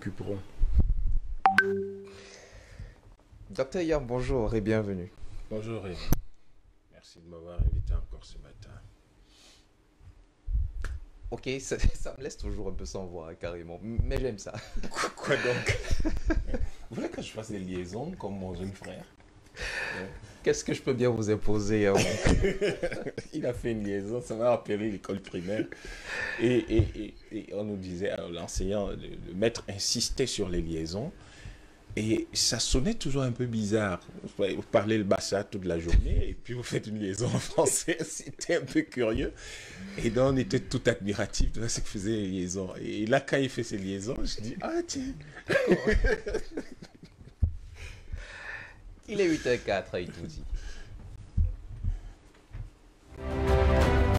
occuperont. Docteur Yam, bonjour et bienvenue. Bonjour Rémi. Merci de m'avoir invité encore ce matin. Ok, ça me laisse toujours un peu sans voix, carrément, mais j'aime ça. Quoi donc? Vous voulez que je fasse des liaisons comme mon jeune frère? Qu'est-ce que je peux bien vous imposer? Il a fait une liaison, ça m'a rappelé l'école primaire. Et on nous disait, alors l'enseignant, le maître insistait sur les liaisons. Et ça sonnait toujours un peu bizarre. Vous parlez le bassa toute la journée et puis vous faites une liaison en français. C'était un peu curieux. Et donc on était tout admiratifs de ce qu'il faisait les liaisons. Et là, quand il fait ses liaisons, je dis, ah tiens. Il est 8h04, il tout dit.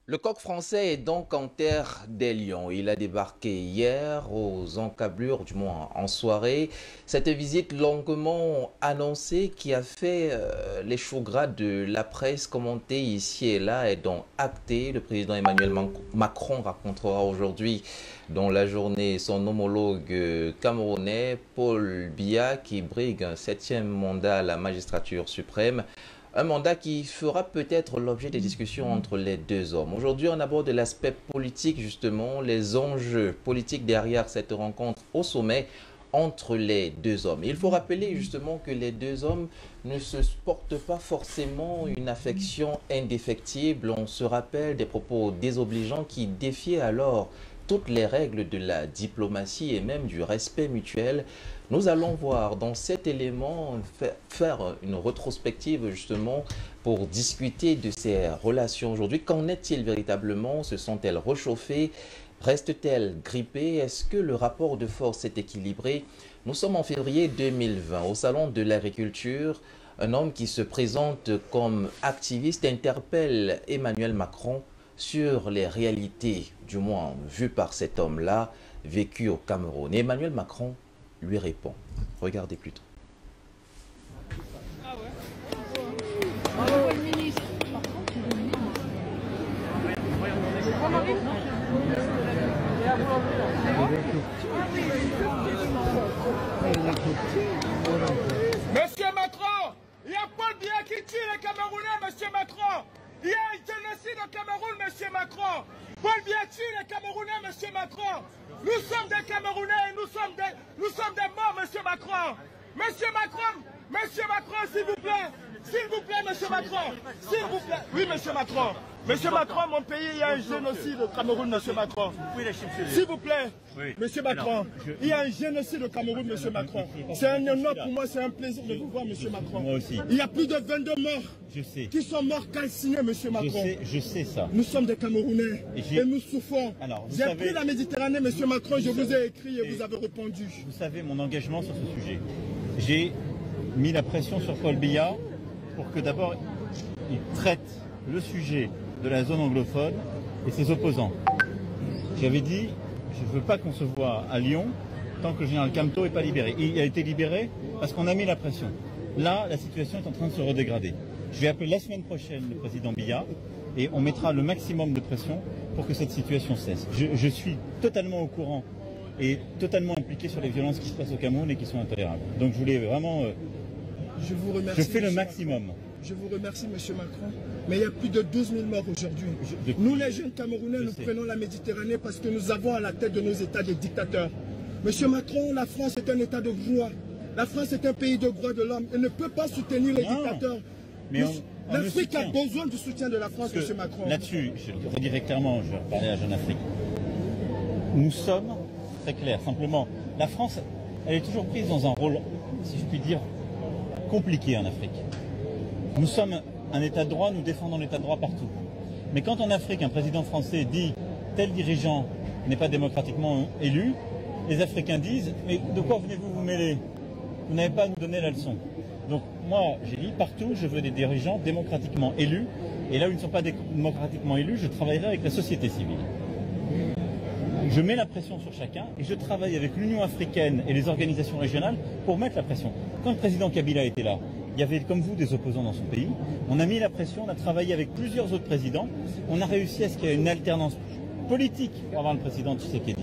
Le coq français est donc en terre des lions. Il a débarqué hier aux encablures, du moins en soirée. Cette visite longuement annoncée qui a fait les choux gras de la presse commentée ici et là est donc actée. Le président Emmanuel Macron racontera aujourd'hui dans la journée son homologue camerounais Paul Biya qui brigue un 7e mandat à la magistrature suprême. Un mandat qui fera peut-être l'objet des discussions entre les deux hommes. Aujourd'hui, on aborde l'aspect politique, justement, les enjeux politiques derrière cette rencontre au sommet entre les deux hommes. Il faut rappeler justement que les deux hommes ne se portent pas forcément une affection indéfectible. On se rappelle des propos désobligeants qui défiaient alors toutes les règles de la diplomatie et même du respect mutuel. Nous allons voir dans cet élément faire une rétrospective justement pour discuter de ces relations aujourd'hui. Qu'en est-il véritablement? Se sont-elles réchauffées? Restent-elles grippées? Est-ce que le rapport de force est équilibré? Nous sommes en février 2020 au Salon de l'Agriculture. Un homme qui se présente comme activiste interpelle Emmanuel Macron sur les réalités, du moins vues par cet homme-là, vécues au Cameroun. Et Emmanuel Macron lui répond. Regardez plutôt. Monsieur Macron, il y a Paul Biya qui tue les Camerounais, monsieur Macron. Il y a un génocide au Cameroun, monsieur Macron. Paul Biya tue les Camerounais, monsieur Macron. Nous sommes des Camerounais et nous sommes des morts, monsieur Macron. Monsieur Macron, s'il vous plaît, monsieur Macron, s'il vous plaît. Oui, monsieur Macron. Monsieur Macron, mon pays, il y a un génocide au Cameroun, monsieur Macron. S'il vous plaît, monsieur Macron, il y a un génocide au Cameroun, monsieur Macron. C'est un honneur pour moi, c'est un plaisir de vous voir, monsieur Macron. Moi aussi. Il y a plus de 22 morts Je sais. qui sont morts calcinés, monsieur Macron. Je sais ça. Nous sommes des Camerounais et nous souffrons. Alors, vous J'ai savez- pris la Méditerranée, monsieur Macron, je vous ai écrit et vous avez répondu. Vous savez mon engagement sur ce sujet. J'ai mis la pression sur Paul Biya pour que d'abord il traite le sujet de la zone anglophone et ses opposants. J'avais dit, je ne veux pas qu'on se voit à Lyon tant que le général Camteau n'est pas libéré. Il a été libéré parce qu'on a mis la pression. Là, la situation est en train de se redégrader. Je vais appeler la semaine prochaine le président Biya et on mettra le maximum de pression pour que cette situation cesse. Je suis totalement au courant et totalement impliqué sur les violences qui se passent au Cameroun et qui sont intolérables. Donc je voulais vraiment... Je vous remercie. je fais le monsieur maximum. Macron. Je vous remercie, monsieur Macron. Mais il y a plus de 12 000 morts aujourd'hui. Nous, les jeunes Camerounais, nous prenons la Méditerranée parce que nous avons à la tête de nos États des dictateurs. Monsieur Macron, la France est un État de droit. La France est un pays de droits de l'homme. Elle ne peut pas soutenir les dictateurs. Mais L'Afrique a soutient. besoin du soutien de la France, monsieur Macron. Là-dessus, je le redirai clairement, je vais parler à Jeune Afrique. Nous sommes très clairs. Simplement, la France, elle est toujours prise dans un rôle, si je puis dire, compliqué en Afrique. Nous sommes un État de droit, nous défendons l'État de droit partout. Mais quand en Afrique, un président français dit tel dirigeant n'est pas démocratiquement élu, les Africains disent mais de quoi venez-vous vous mêler? Vous n'avez pas à nous donner la leçon. Donc moi, j'ai dit partout, je veux des dirigeants démocratiquement élus. Et là où ils ne sont pas démocratiquement élus, je travaillerai avec la société civile. Je mets la pression sur chacun et je travaille avec l'Union africaine et les organisations régionales pour mettre la pression. Quand le président Kabila était là, il y avait comme vous des opposants dans son pays. On a mis la pression, on a travaillé avec plusieurs autres présidents. On a réussi à ce qu'il y ait une alternance politique pour avoir le président Tshisekedi.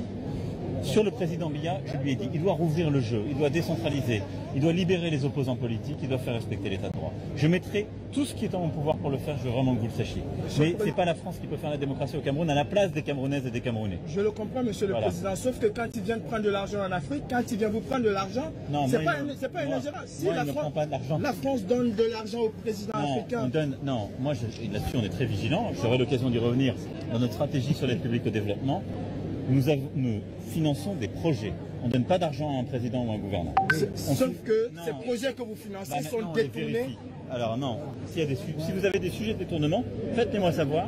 Sur le président Biya, je lui ai dit, il doit rouvrir le jeu, il doit décentraliser, il doit libérer les opposants politiques, il doit faire respecter l'état de droit. Je mettrai tout ce qui est en mon pouvoir pour le faire, je veux vraiment que vous le sachiez. Mais ce n'est pas la France qui peut faire la démocratie au Cameroun à la place des Camerounaises et des Camerounais. Je le comprends, monsieur le président, sauf que quand ils viennent prendre de l'argent en Afrique, quand ils viennent vous prendre de l'argent, c'est pas une ingérence. Si la France donne de l'argent au président africain... Non, moi là-dessus on est très vigilant, j'aurai l'occasion d'y revenir dans notre stratégie sur l'aide publique au développement. Nous finançons des projets. On ne donne pas d'argent à un président ou à un gouverneur. Sauf que ces projets que vous financez sont détournés. Alors non, si vous avez des sujets de détournement, faites-les-moi savoir,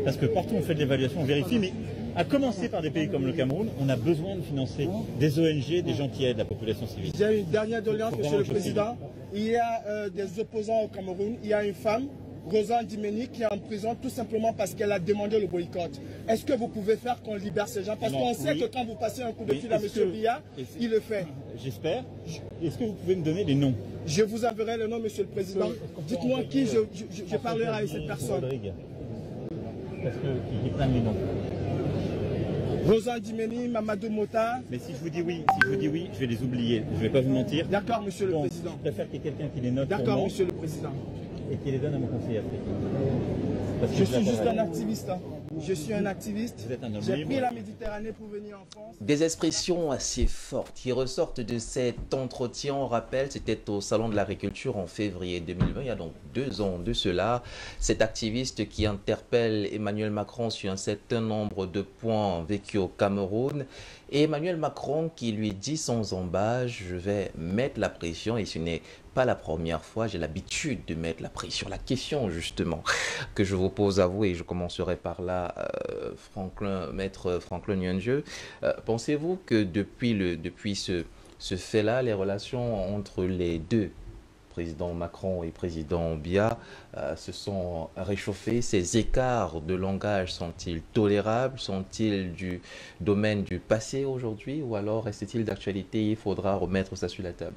parce que partout on fait de l'évaluation, on vérifie, mais à commencer par des pays comme le Cameroun, on a besoin de financer des ONG, des gens qui aident la population civile. J'ai une dernière doléance, monsieur le président. Il y a des opposants au Cameroun, il y a une femme, Rosa Ndimeni, qui est en prison tout simplement parce qu'elle a demandé le boycott. Est-ce que vous pouvez faire qu'on libère ces gens? Parce qu'on sait que quand vous passez un coup de fil à M. Biya, il le fait. J'espère. Est-ce que vous pouvez me donner les noms? Je vous enverrai le nom, monsieur le président. Dites-moi qui je parlerai avec cette personne. Parce qu'il prennent les noms. Rosa Ndimeni, Mamadou Mota. Mais si je vous dis oui, je vais les oublier. Je ne vais pas vous mentir. D'accord, monsieur le président. Je préfère qu'il y ait quelqu'un qui les note. D'accord, monsieur le président. Et qui les donne à mon conseiller africain. Je suis juste un activiste. Je suis un activiste. J'ai pris la Méditerranée pour venir en France. Des expressions assez fortes qui ressortent de cet entretien. On rappelle, c'était au Salon de l'Agriculture en février 2020, il y a donc 2 ans de cela. Cet activiste qui interpelle Emmanuel Macron sur un certain nombre de points vécus au Cameroun. Et Emmanuel Macron qui lui dit sans embâche, je vais mettre la pression, et ce n'est pas la première fois, j'ai l'habitude de mettre la pression. La question justement que je vous pose à vous, et je commencerai par là, maître Franklin Nyondieu, pensez-vous que depuis ce fait-là, les relations entre les deux, président Macron et président Biya, se sont réchauffés? Ces écarts de langage sont-ils tolérables? Sont-ils du domaine du passé aujourd'hui? Ou alors reste-t-il d'actualité? Il faudra remettre ça sur la table.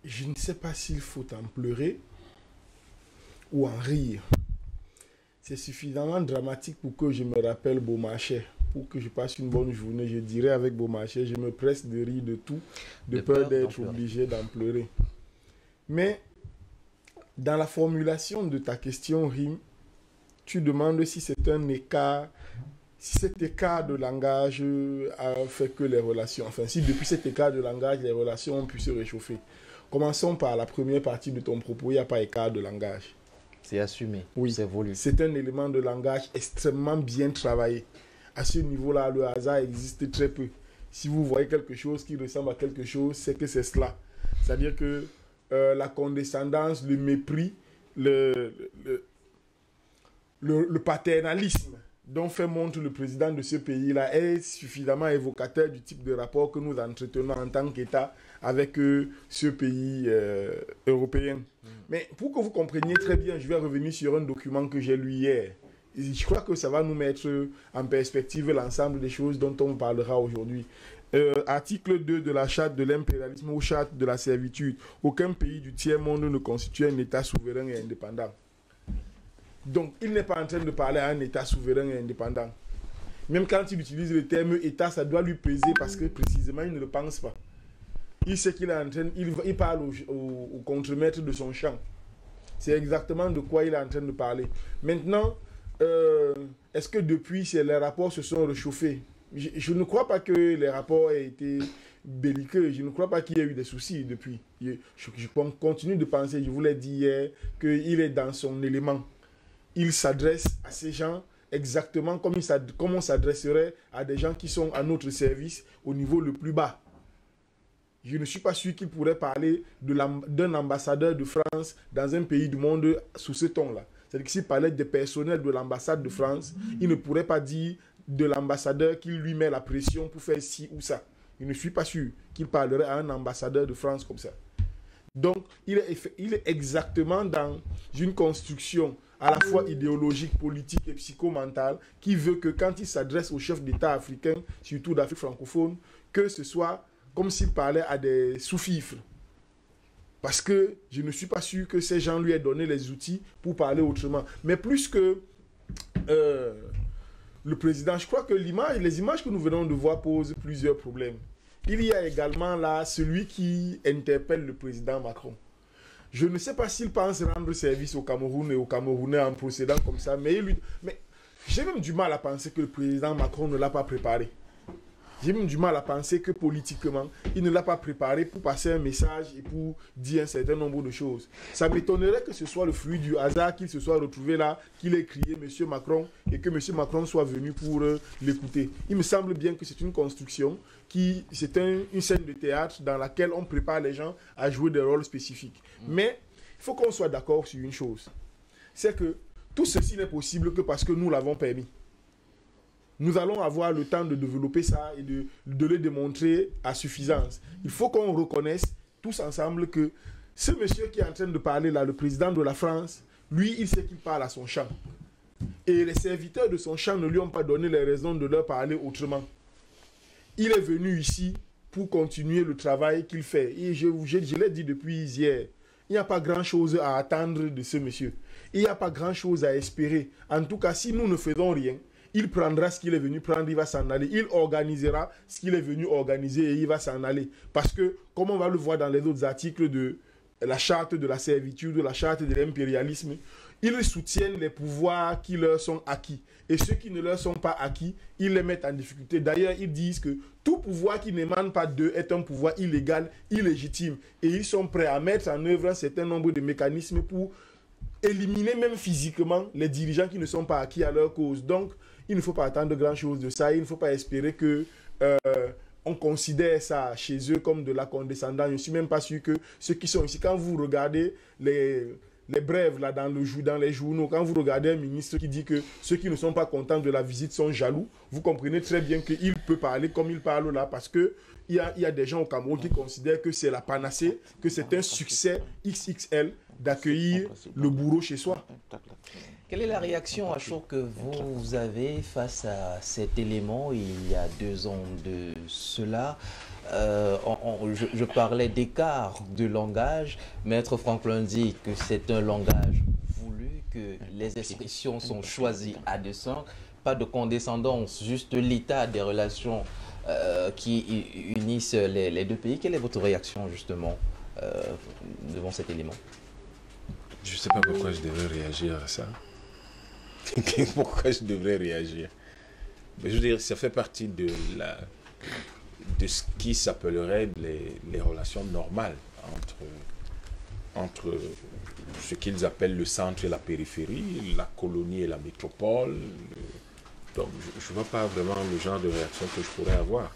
Je ne sais pas s'il faut en pleurer ou en rire. C'est suffisamment dramatique pour que je me rappelle Beaumarchais. Pour que je passe une bonne journée, je dirais avec Beaumarchais, je me presse de rire de tout, de peur d'être obligé d'en pleurer. Mais dans la formulation de ta question, Rim, tu demandes si c'est un écart, si cet écart de langage a fait que les relations, enfin si depuis cet écart de langage, les relations ont pu se réchauffer. Commençons par la première partie de ton propos, il n'y a pas écart de langage. C'est assumé, oui, c'est voulu. C'est un élément de langage extrêmement bien travaillé. À ce niveau-là, le hasard existe très peu. Si vous voyez quelque chose qui ressemble à quelque chose, c'est que c'est cela. C'est-à-dire que la condescendance, le mépris, le paternalisme dont fait montre le président de ce pays-là est suffisamment évocateur du type de rapport que nous entretenons en tant qu'État avec ce pays européen. Mais pour que vous compreniez très bien, je vais revenir sur un document que j'ai lu hier. Je crois que ça va nous mettre en perspective l'ensemble des choses dont on parlera aujourd'hui. Article 2 de la charte de l'impérialisme ou charte de la servitude. Aucun pays du tiers-monde ne constitue un État souverain et indépendant. Donc, il n'est pas en train de parler à un État souverain et indépendant. Même quand il utilise le terme État, ça doit lui peser parce que précisément, il ne le pense pas. Il sait qu'il est en train, il parle au contremaître de son champ. C'est exactement de quoi il est en train de parler. Maintenant, est-ce que depuis, les rapports se sont réchauffés? Je ne crois pas que les rapports aient été belliqueux. Je ne crois pas qu'il y ait eu des soucis depuis. Je continue de penser, je vous l'ai dit hier, qu'il est dans son élément. Il s'adresse à ces gens exactement comme on s'adresserait à des gens qui sont à notre service au niveau le plus bas. Je ne suis pas sûr qu'il pourrait parler d'un ambassadeur de France dans un pays du monde sous ce ton-là. C'est-à-dire que s'il parlait des personnels de l'ambassade de France, il ne pourrait pas dire de l'ambassadeur qui lui met la pression pour faire ci ou ça. Je ne suis pas sûr qu'il parlerait à un ambassadeur de France comme ça. Donc, il est exactement dans une construction à la fois idéologique, politique et psychomentale qui veut que quand il s'adresse aux chefs d'État africains, surtout d'Afrique francophone, que ce soit comme s'il parlait à des sous-fifres. Parce que je ne suis pas sûr que ces gens lui aient donné les outils pour parler autrement. Mais plus que le président, je crois que les images que nous venons de voir posent plusieurs problèmes. Il y a également là celui qui interpelle le président Macron. Je ne sais pas s'il pense rendre service au Cameroun et aux Camerounais en procédant comme ça, mais j'ai même du mal à penser que le président Macron ne l'a pas préparé. J'ai même du mal à penser que politiquement, il ne l'a pas préparé pour passer un message et pour dire un certain nombre de choses. Ça m'étonnerait que ce soit le fruit du hasard qu'il se soit retrouvé là, qu'il ait crié M. Macron et que M. Macron soit venu pour l'écouter. Il me semble bien que c'est une construction, c'est une scène de théâtre dans laquelle on prépare les gens à jouer des rôles spécifiques. Mais il faut qu'on soit d'accord sur une chose. C'est que tout ceci n'est possible que parce que nous l'avons permis. Nous allons avoir le temps de développer ça et de le démontrer à suffisance. Il faut qu'on reconnaisse tous ensemble que ce monsieur qui est en train de parler là, le président de la France, lui, il sait qu'il parle à son champ. Et les serviteurs de son champ ne lui ont pas donné les raisons de leur parler autrement. Il est venu ici pour continuer le travail qu'il fait. Et je l'ai dit depuis hier, il n'y a pas grand-chose à attendre de ce monsieur. Il n'y a pas grand-chose à espérer. En tout cas, si nous ne faisons rien, il prendra ce qu'il est venu prendre, il va s'en aller. Il organisera ce qu'il est venu organiser et il va s'en aller. Parce que, comme on va le voir dans les autres articles de la charte de la servitude, de la charte de l'impérialisme, ils soutiennent les pouvoirs qui leur sont acquis. Et ceux qui ne leur sont pas acquis, ils les mettent en difficulté. D'ailleurs, ils disent que tout pouvoir qui n'émane pas d'eux est un pouvoir illégal, illégitime. Et ils sont prêts à mettre en œuvre un certain nombre de mécanismes pour éliminer même physiquement les dirigeants qui ne sont pas acquis à leur cause. Donc, il ne faut pas attendre grand-chose de ça. Il ne faut pas espérer que on considère ça chez eux comme de la condescendance. Je ne suis même pas sûr que ceux qui sont ici, quand vous regardez les brèves là, dans les journaux, quand vous regardez un ministre qui dit que ceux qui ne sont pas contents de la visite sont jaloux, vous comprenez très bien qu'il peut parler comme il parle là, parce que il y a des gens au Cameroun qui considèrent que c'est la panacée, que c'est un succès XXL d'accueillir le bourreau chez soi. Quelle est la réaction à chaud que vous avez face à cet élément il y a 2 ans de cela? Je parlais d'écart de langage. Maître Franklin dit que c'est un langage voulu, que les expressions sont choisies à dessein, pas de condescendance, juste l'état des relations qui unissent les deux pays. Quelle est votre réaction justement devant cet élément? Je ne sais pas pourquoi je devrais réagir à ça. Pourquoi je devrais réagir? Mais je veux dire, ça fait partie de ce qui s'appellerait les relations normales entre ce qu'ils appellent le centre et la périphérie, la colonie et la métropole. Donc, je ne vois pas vraiment le genre de réaction que je pourrais avoir.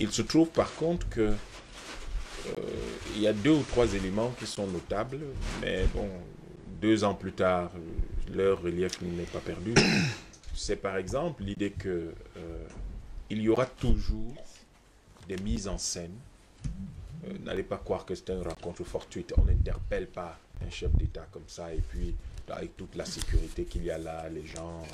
Il se trouve par contre que il y a 2 ou 3 éléments qui sont notables, mais bon, 2 ans plus tard, leur relief n'est pas perdu. C'est par exemple l'idée que il y aura toujours des mises en scène. N'allez pas croire que c'est une rencontre fortuite. On n'interpelle pas un chef d'État comme ça et puis avec toute la sécurité qu'il y a là, les gens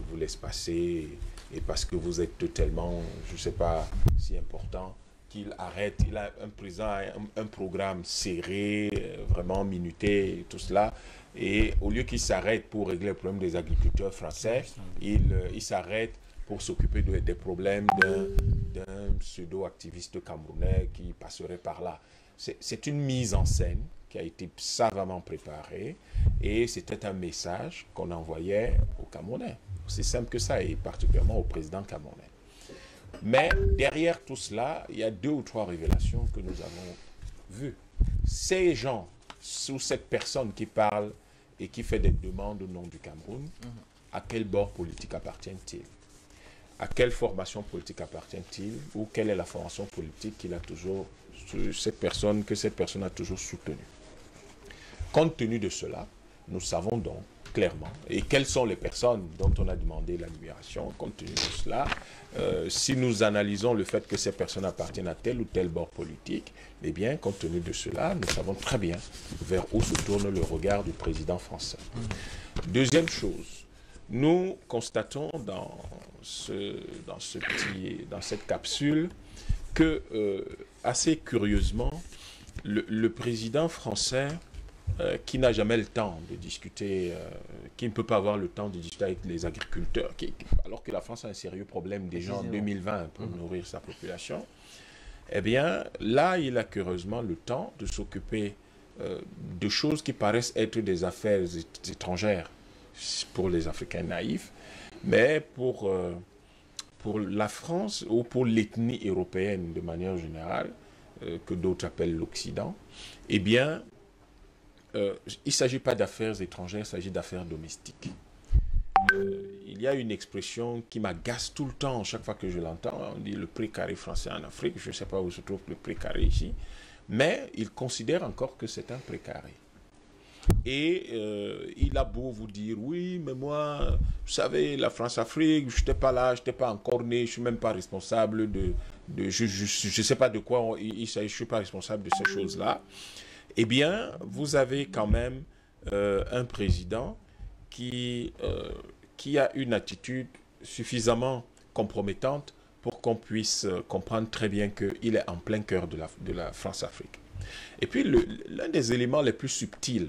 vous laissent passer et parce que vous êtes tellement, je ne sais pas, si important qu'il arrête. Il a un président, un programme serré, vraiment minuté, et tout cela. Et au lieu qu'il s'arrête pour régler le problème des agriculteurs français, il s'arrête pour s'occuper des problèmes d'un pseudo-activiste camerounais qui passerait par là. C'est une mise en scène qui a été savamment préparée et c'était un message qu'on envoyait aux Camerounais. C'est simple que ça, et particulièrement au président camerounais. Mais derrière tout cela, il y a 2 ou 3 révélations que nous avons vues. Ces gens, sous cette personne qui parle et qui fait des demandes au nom du Cameroun, à quel bord politique appartiennent-ils? À quelle formation politique appartient-il? Ou quelle est la formation politique qu'il a toujours, que cette personne a toujours soutenue? Compte tenu de cela, nous savons donc clairement, et quelles sont les personnes dont on a demandé la libération, compte tenu de cela, si nous analysons le fait que ces personnes appartiennent à tel ou tel bord politique, eh bien, compte tenu de cela, nous savons très bien vers où se tourne le regard du président français. Deuxième chose, nous constatons dans cette capsule que, assez curieusement, le président français qui n'a jamais le temps de discuter, qui ne peut pas avoir le temps de discuter avec les agriculteurs, alors que la France a un sérieux problème déjà en 2020 pour nourrir sa population, eh bien, là, il a curieusement le temps de s'occuper de choses qui paraissent être des affaires étrangères pour les Africains naïfs, mais pour la France ou pour l'ethnie européenne de manière générale, que d'autres appellent l'Occident, eh bien, il ne s'agit pas d'affaires étrangères, il s'agit d'affaires domestiques. Il y a une expression qui m'agace tout le temps, chaque fois que je l'entends, on dit le prix carré français en Afrique, je ne sais pas où se trouve le prix carré ici, mais il considère encore que c'est un prix carré. Et il a beau vous dire, oui, mais moi, vous savez, la France-Afrique, je n'étais pas là, je n'étais pas encore né, je ne suis même pas responsable je ne sais pas de quoi il s'agit, je ne suis pas responsable de ces choses-là. Eh bien, vous avez quand même un président qui a une attitude suffisamment compromettante pour qu'on puisse comprendre très bien qu'il est en plein cœur de la France-Afrique. Et puis, l'un des éléments les plus subtils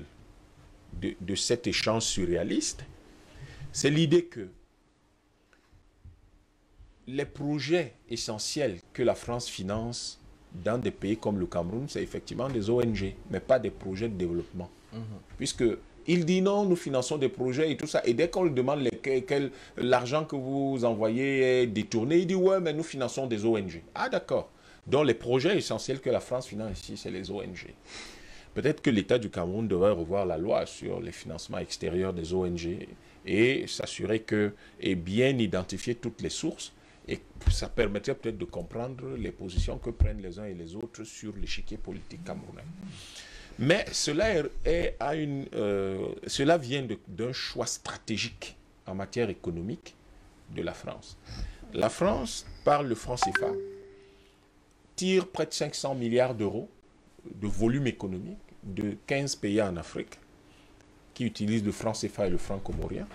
de cet échange surréaliste, c'est l'idée que les projets essentiels que la France finance dans des pays comme le Cameroun, c'est effectivement des ONG, mais pas des projets de développement. Puisqu'il dit non, nous finançons des projets et tout ça, et dès qu'on lui demande l'argent que vous envoyez est détourné, il dit ouais, mais nous finançons des ONG. Ah d'accord. Donc les projets essentiels que la France finance ici, c'est les ONG. Peut-être que l'État du Cameroun devrait revoir la loi sur les financements extérieurs des ONG et s'assurer que est bien identifier toutes les sources. Et ça permettrait peut-être de comprendre les positions que prennent les uns et les autres sur l'échiquier politique camerounais. Mais cela vient d'un choix stratégique en matière économique de la France. La France, par le franc CFA, tire près de 500 milliards d'euros de volume économique de 15 pays en Afrique qui utilisent le franc CFA et le franc comorien.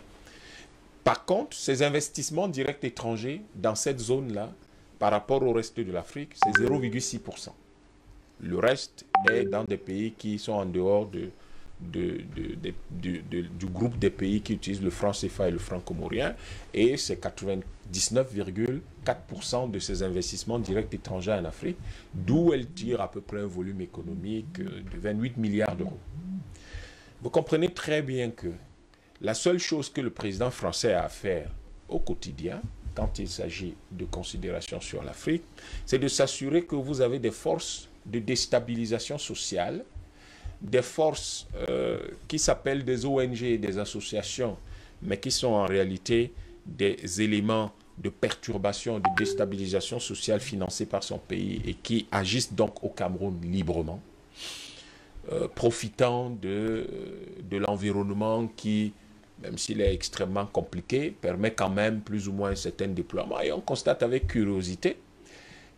Par contre, ces investissements directs étrangers dans cette zone-là, par rapport au reste de l'Afrique, c'est 0,6%. Le reste est dans des pays qui sont en dehors du groupe des pays qui utilisent le franc CFA et le franc comorien. Et c'est 99,4% de ces investissements directs étrangers en Afrique, d'où elle tire à peu près un volume économique de 28 milliards d'euros. Vous comprenez très bien que la seule chose que le président français a à faire au quotidien, quand il s'agit de considérations sur l'Afrique, c'est de s'assurer que vous avez des forces de déstabilisation sociale, des forces qui s'appellent des ONG et des associations, mais qui sont en réalité des éléments de perturbation, de déstabilisation sociale financés par son pays et qui agissent donc au Cameroun librement, profitant de l'environnement qui, même s'il est extrêmement compliqué, permet quand même plus ou moins un certain déploiement. Et on constate avec curiosité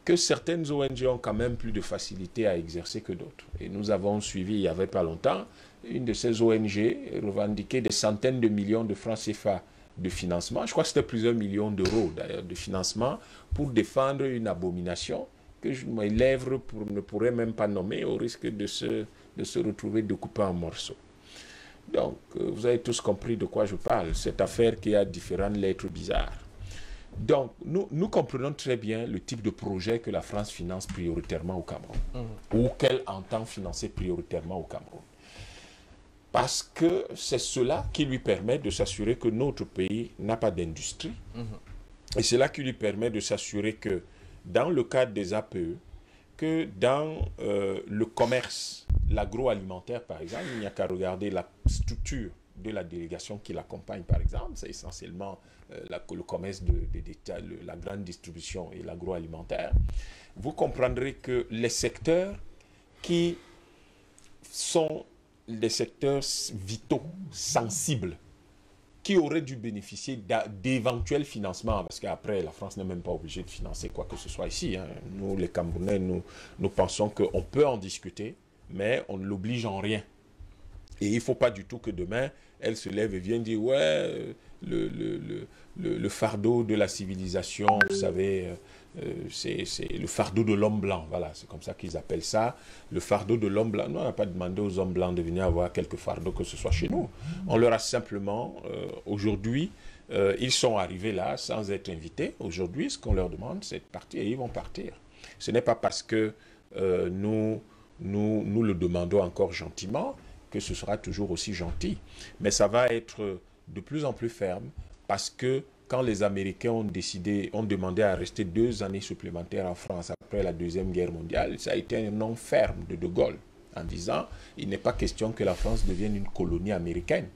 que certaines ONG ont quand même plus de facilité à exercer que d'autres. Et nous avons suivi, il n'y avait pas longtemps, une de ces ONG revendiquer des centaines de millions de francs CFA de financement. Je crois que c'était plusieurs millions d'euros d'ailleurs de financement pour défendre une abomination que mes lèvres ne pourraient même pas nommer au risque de se retrouver découpé en morceaux. Donc, vous avez tous compris de quoi je parle. Cette affaire qui a différentes lettres bizarres. Donc, nous comprenons très bien le type de projet que la France finance prioritairement au Cameroun, ou qu'elle entend financer prioritairement au Cameroun. Parce que c'est cela qui lui permet de s'assurer que notre pays n'a pas d'industrie. Et c'est là qui lui permet de s'assurer que, dans le cadre des APE, que dans le commerce, l'agroalimentaire par exemple, il n'y a qu'à regarder la structure de la délégation qui l'accompagne par exemple, c'est essentiellement le commerce de détail, la grande distribution et l'agroalimentaire. Vous comprendrez que les secteurs qui sont des secteurs vitaux, sensibles, qui auraient dû bénéficier d'éventuels financements, parce qu'après, la France n'est même pas obligée de financer quoi que ce soit ici. Hein. Nous, les Camerounais, nous pensons qu'on peut en discuter, mais on ne l'oblige en rien. Et il ne faut pas du tout que demain, elle se lève et vienne dire « Ouais, le fardeau de la civilisation, vous savez, c'est le fardeau de l'homme blanc, voilà, c'est comme ça qu'ils appellent ça, le fardeau de l'homme blanc. Nous, on n'a pas demandé aux hommes blancs de venir avoir quelques fardeaux que ce soit chez nous. On leur a simplement, aujourd'hui, ils sont arrivés là sans être invités. Aujourd'hui, ce qu'on leur demande, c'est de partir et ils vont partir. Ce n'est pas parce que nous le demandons encore gentiment que ce sera toujours aussi gentil. Mais ça va être de plus en plus ferme parce que quand les Américains ont demandé à rester 2 années supplémentaires en France après la Deuxième Guerre mondiale, ça a été un non ferme de Gaulle en disant il n'est pas question que la France devienne une colonie américaine.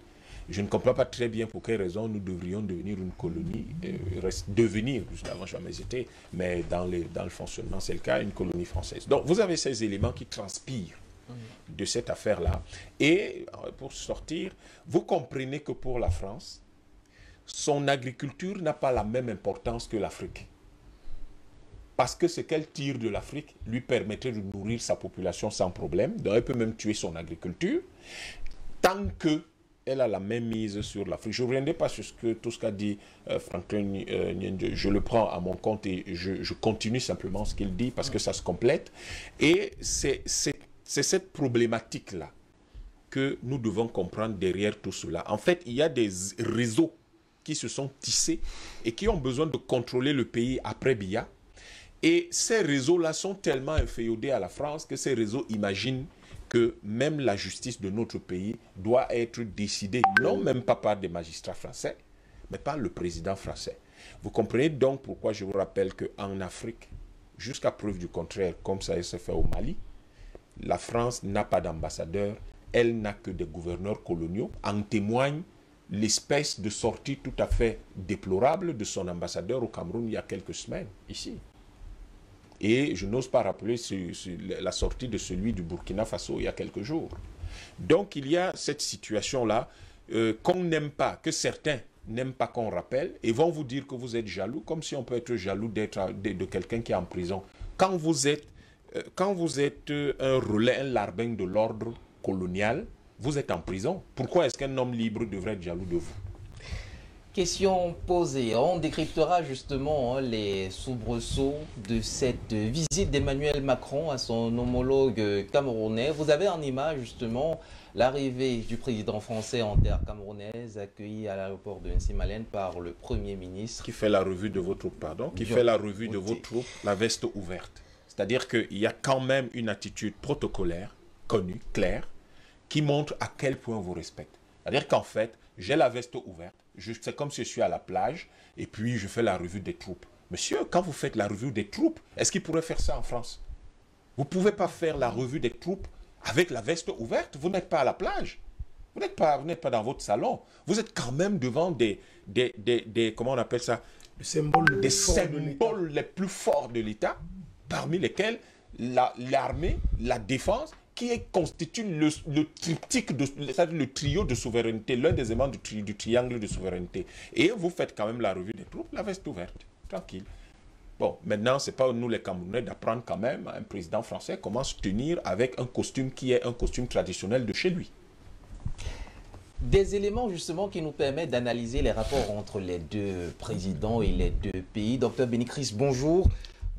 Je ne comprends pas très bien pour quelle raison nous devrions devenir une colonie, devenir, nous n'avons jamais été, mais dans le fonctionnement c'est le cas, une colonie française. Donc vous avez ces éléments qui transpirent de cette affaire-là. Et pour sortir, vous comprenez que pour la France, son agriculture n'a pas la même importance que l'Afrique. Parce que ce qu'elle tire de l'Afrique lui permettrait de nourrir sa population sans problème. Donc elle peut même tuer son agriculture tant qu'elle a la même mise sur l'Afrique. Je ne reviendrai pas sur tout ce qu'a dit Franklin Nyenge. Je le prends à mon compte et je continue simplement ce qu'il dit parce que ça se complète. Et c'est cette problématique-là que nous devons comprendre derrière tout cela. En fait, il y a des réseaux qui se sont tissés et qui ont besoin de contrôler le pays après Biya. Et ces réseaux-là sont tellement inféodés à la France que ces réseaux imaginent que même la justice de notre pays doit être décidée, non même pas par des magistrats français, mais par le président français. Vous comprenez donc pourquoi je vous rappelle qu'en Afrique, jusqu'à preuve du contraire, comme ça s'est fait au Mali, la France n'a pas d'ambassadeur, elle n'a que des gouverneurs coloniaux. En témoigne l'espèce de sortie tout à fait déplorable de son ambassadeur au Cameroun il y a quelques semaines, ici. Et je n'ose pas rappeler la sortie de celui du Burkina Faso il y a quelques jours. Donc il y a cette situation-là qu'on n'aime pas, que certains n'aiment pas qu'on rappelle, et vont vous dire que vous êtes jaloux, comme si on peut être jaloux de quelqu'un qui est en prison. Quand vous êtes un relais, un larbin de l'ordre colonial, vous êtes en prison. Pourquoi est-ce qu'un homme libre devrait être jaloux de vous? Question posée. On décryptera justement les soubresauts de cette visite d'Emmanuel Macron à son homologue camerounais. Vous avez en image justement l'arrivée du président français en terre camerounaise, accueilli à l'aéroport de Nsimalène par le Premier ministre. Qui fait la revue de vos troupes, pardon. Qui fait la revue de vos troupes, la veste ouverte. C'est-à-dire qu'il y a quand même une attitude protocolaire, connue, claire, qui montre à quel point on vous respecte. C'est-à-dire qu'en fait, j'ai la veste ouverte, c'est comme si je suis à la plage, et puis je fais la revue des troupes. Monsieur, quand vous faites la revue des troupes, est-ce qu'il pourrait faire ça en France? Vous ne pouvez pas faire la revue des troupes avec la veste ouverte, vous n'êtes pas à la plage. Vous n'êtes pas dans votre salon. Vous êtes quand même devant des comment on appelle ça? Des symboles les plus forts de l'État, parmi lesquels l'armée, la défense, qui constitue le triptyque, le trio de souveraineté, l'un des éléments du triangle de souveraineté. Et vous faites quand même la revue des troupes, la veste ouverte, tranquille. Bon, maintenant, ce n'est pas nous les Camerounais d'apprendre quand même à un président français comment se tenir avec un costume qui est un costume traditionnel de chez lui. Des éléments justement qui nous permettent d'analyser les rapports entre les deux présidents et les deux pays. Docteur Bénicris, bonjour.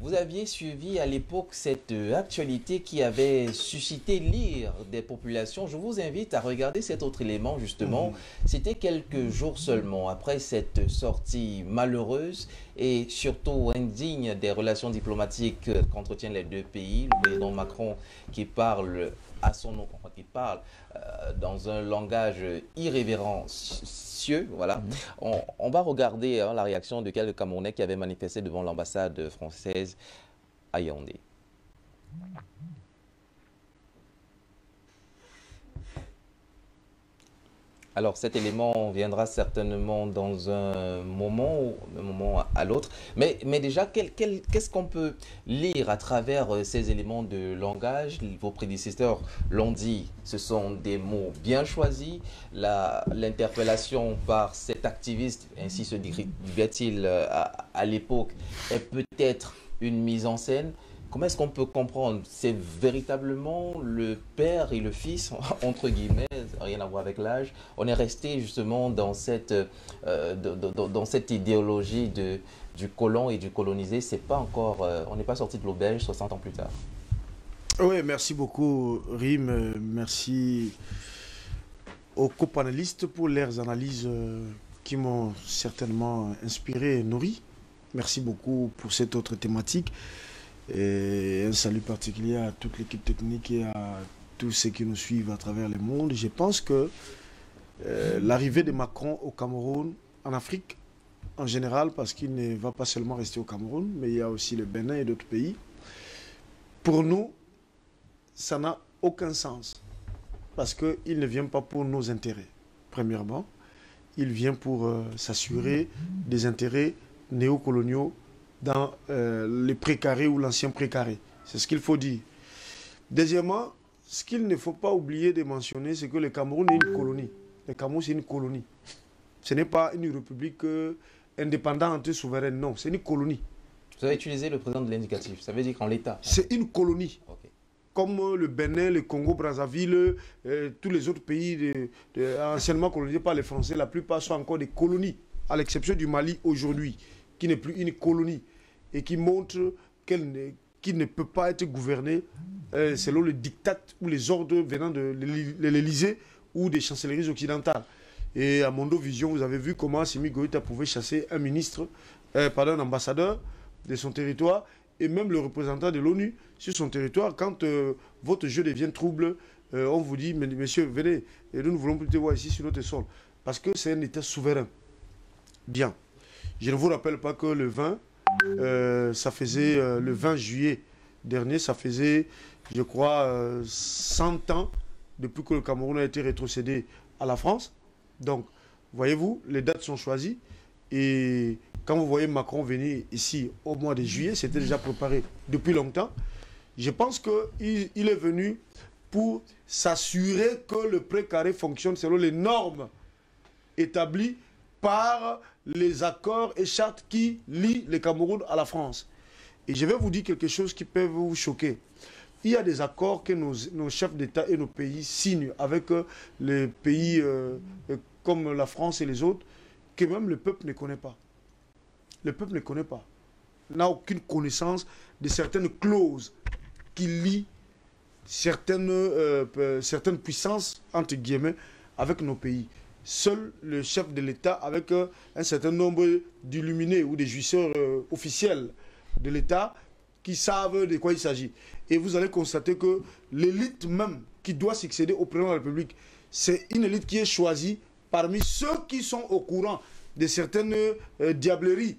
Vous aviez suivi à l'époque cette actualité qui avait suscité l'ire des populations. Je vous invite à regarder cet autre élément justement. C'était quelques jours seulement après cette sortie malheureuse et surtout indigne des relations diplomatiques qu'entretiennent les deux pays. Le président Macron qui parle à son nom, qui parle dans un langage irrévérencieux, voilà. On va regarder la réaction de quelques Camerounais qui avaient manifesté devant l'ambassade française à Yaoundé. Alors cet élément viendra certainement dans un moment à l'autre. Mais déjà, qu'est-ce qu'on peut lire à travers ces éléments de langage? Vos prédécesseurs l'ont dit, ce sont des mots bien choisis. L'interpellation par cet activiste, ainsi se disait-il à l'époque, est peut-être une mise en scène. Comment est-ce qu'on peut comprendre? C'est véritablement le père et le fils, entre guillemets, rien à voir avec l'âge. On est resté justement dans cette idéologie du colon et du colonisé. C'est pas encore, on n'est pas sorti de l'auberge 60 ans plus tard. Oui, merci beaucoup, Rim. Merci aux copanélistes pour leurs analyses qui m'ont certainement inspiré et nourri. Merci beaucoup pour cette autre thématique. Et un salut particulier à toute l'équipe technique et à tous ceux qui nous suivent à travers le monde. Je pense que l'arrivée de Macron au Cameroun, en Afrique en général, parce qu'il ne va pas seulement rester au Cameroun, mais il y a aussi le Bénin et d'autres pays, pour nous, ça n'a aucun sens. Parce qu'il ne vient pas pour nos intérêts, premièrement. Il vient pour s'assurer des intérêts néocoloniaux dans les précarés ou l'ancien précaré. C'est ce qu'il faut dire. Deuxièmement, ce qu'il ne faut pas oublier de mentionner, c'est que le Cameroun est une colonie. Le Cameroun, c'est une colonie. Ce n'est pas une république indépendante, souveraine, non. C'est une colonie. Vous avez utilisé le président de l'indicatif. Ça veut dire qu'en l'État. C'est une colonie. Okay. Comme le Bénin, le Congo, Brazzaville, tous les autres pays anciennement colonisés par les Français, la plupart sont encore des colonies, à l'exception du Mali aujourd'hui, qui n'est plus une colonie et qui montre qu'il ne peut pas être gouverné selon les diktats ou les ordres venant de l'Élysée ou des chancelleries occidentales. Et à Mondo Vision, vous avez vu comment Assimi Goïta pouvait chasser un ambassadeur de son territoire et même le représentant de l'ONU sur son territoire. Quand votre jeu devient trouble, on vous dit, mais, monsieur, venez, et nous ne voulons plus te voir ici sur notre sol. Parce que c'est un État souverain. Bien. Je ne vous rappelle pas que le 20, ça faisait le 20 juillet dernier, ça faisait, je crois, 100 ans depuis que le Cameroun a été rétrocédé à la France. Donc, voyez-vous, les dates sont choisies. Et quand vous voyez Macron venir ici au mois de juillet, c'était déjà préparé depuis longtemps. Je pense qu'il est venu pour s'assurer que le précaré fonctionne selon les normes établies par les accords et chartes qui lient le Cameroun à la France. Et je vais vous dire quelque chose qui peut vous choquer. Il y a des accords que nos chefs d'État et nos pays signent avec les pays comme la France et les autres, que même le peuple ne connaît pas. Le peuple ne connaît pas. N'a aucune connaissance de certaines clauses qui lient certaines puissances, entre guillemets, avec nos pays. Seul le chef de l'État, avec un certain nombre d'illuminés ou de jouisseurs officiels de l'État, qui savent de quoi il s'agit. Et vous allez constater que l'élite même qui doit succéder au président de la République, c'est une élite qui est choisie parmi ceux qui sont au courant de certaines diableries.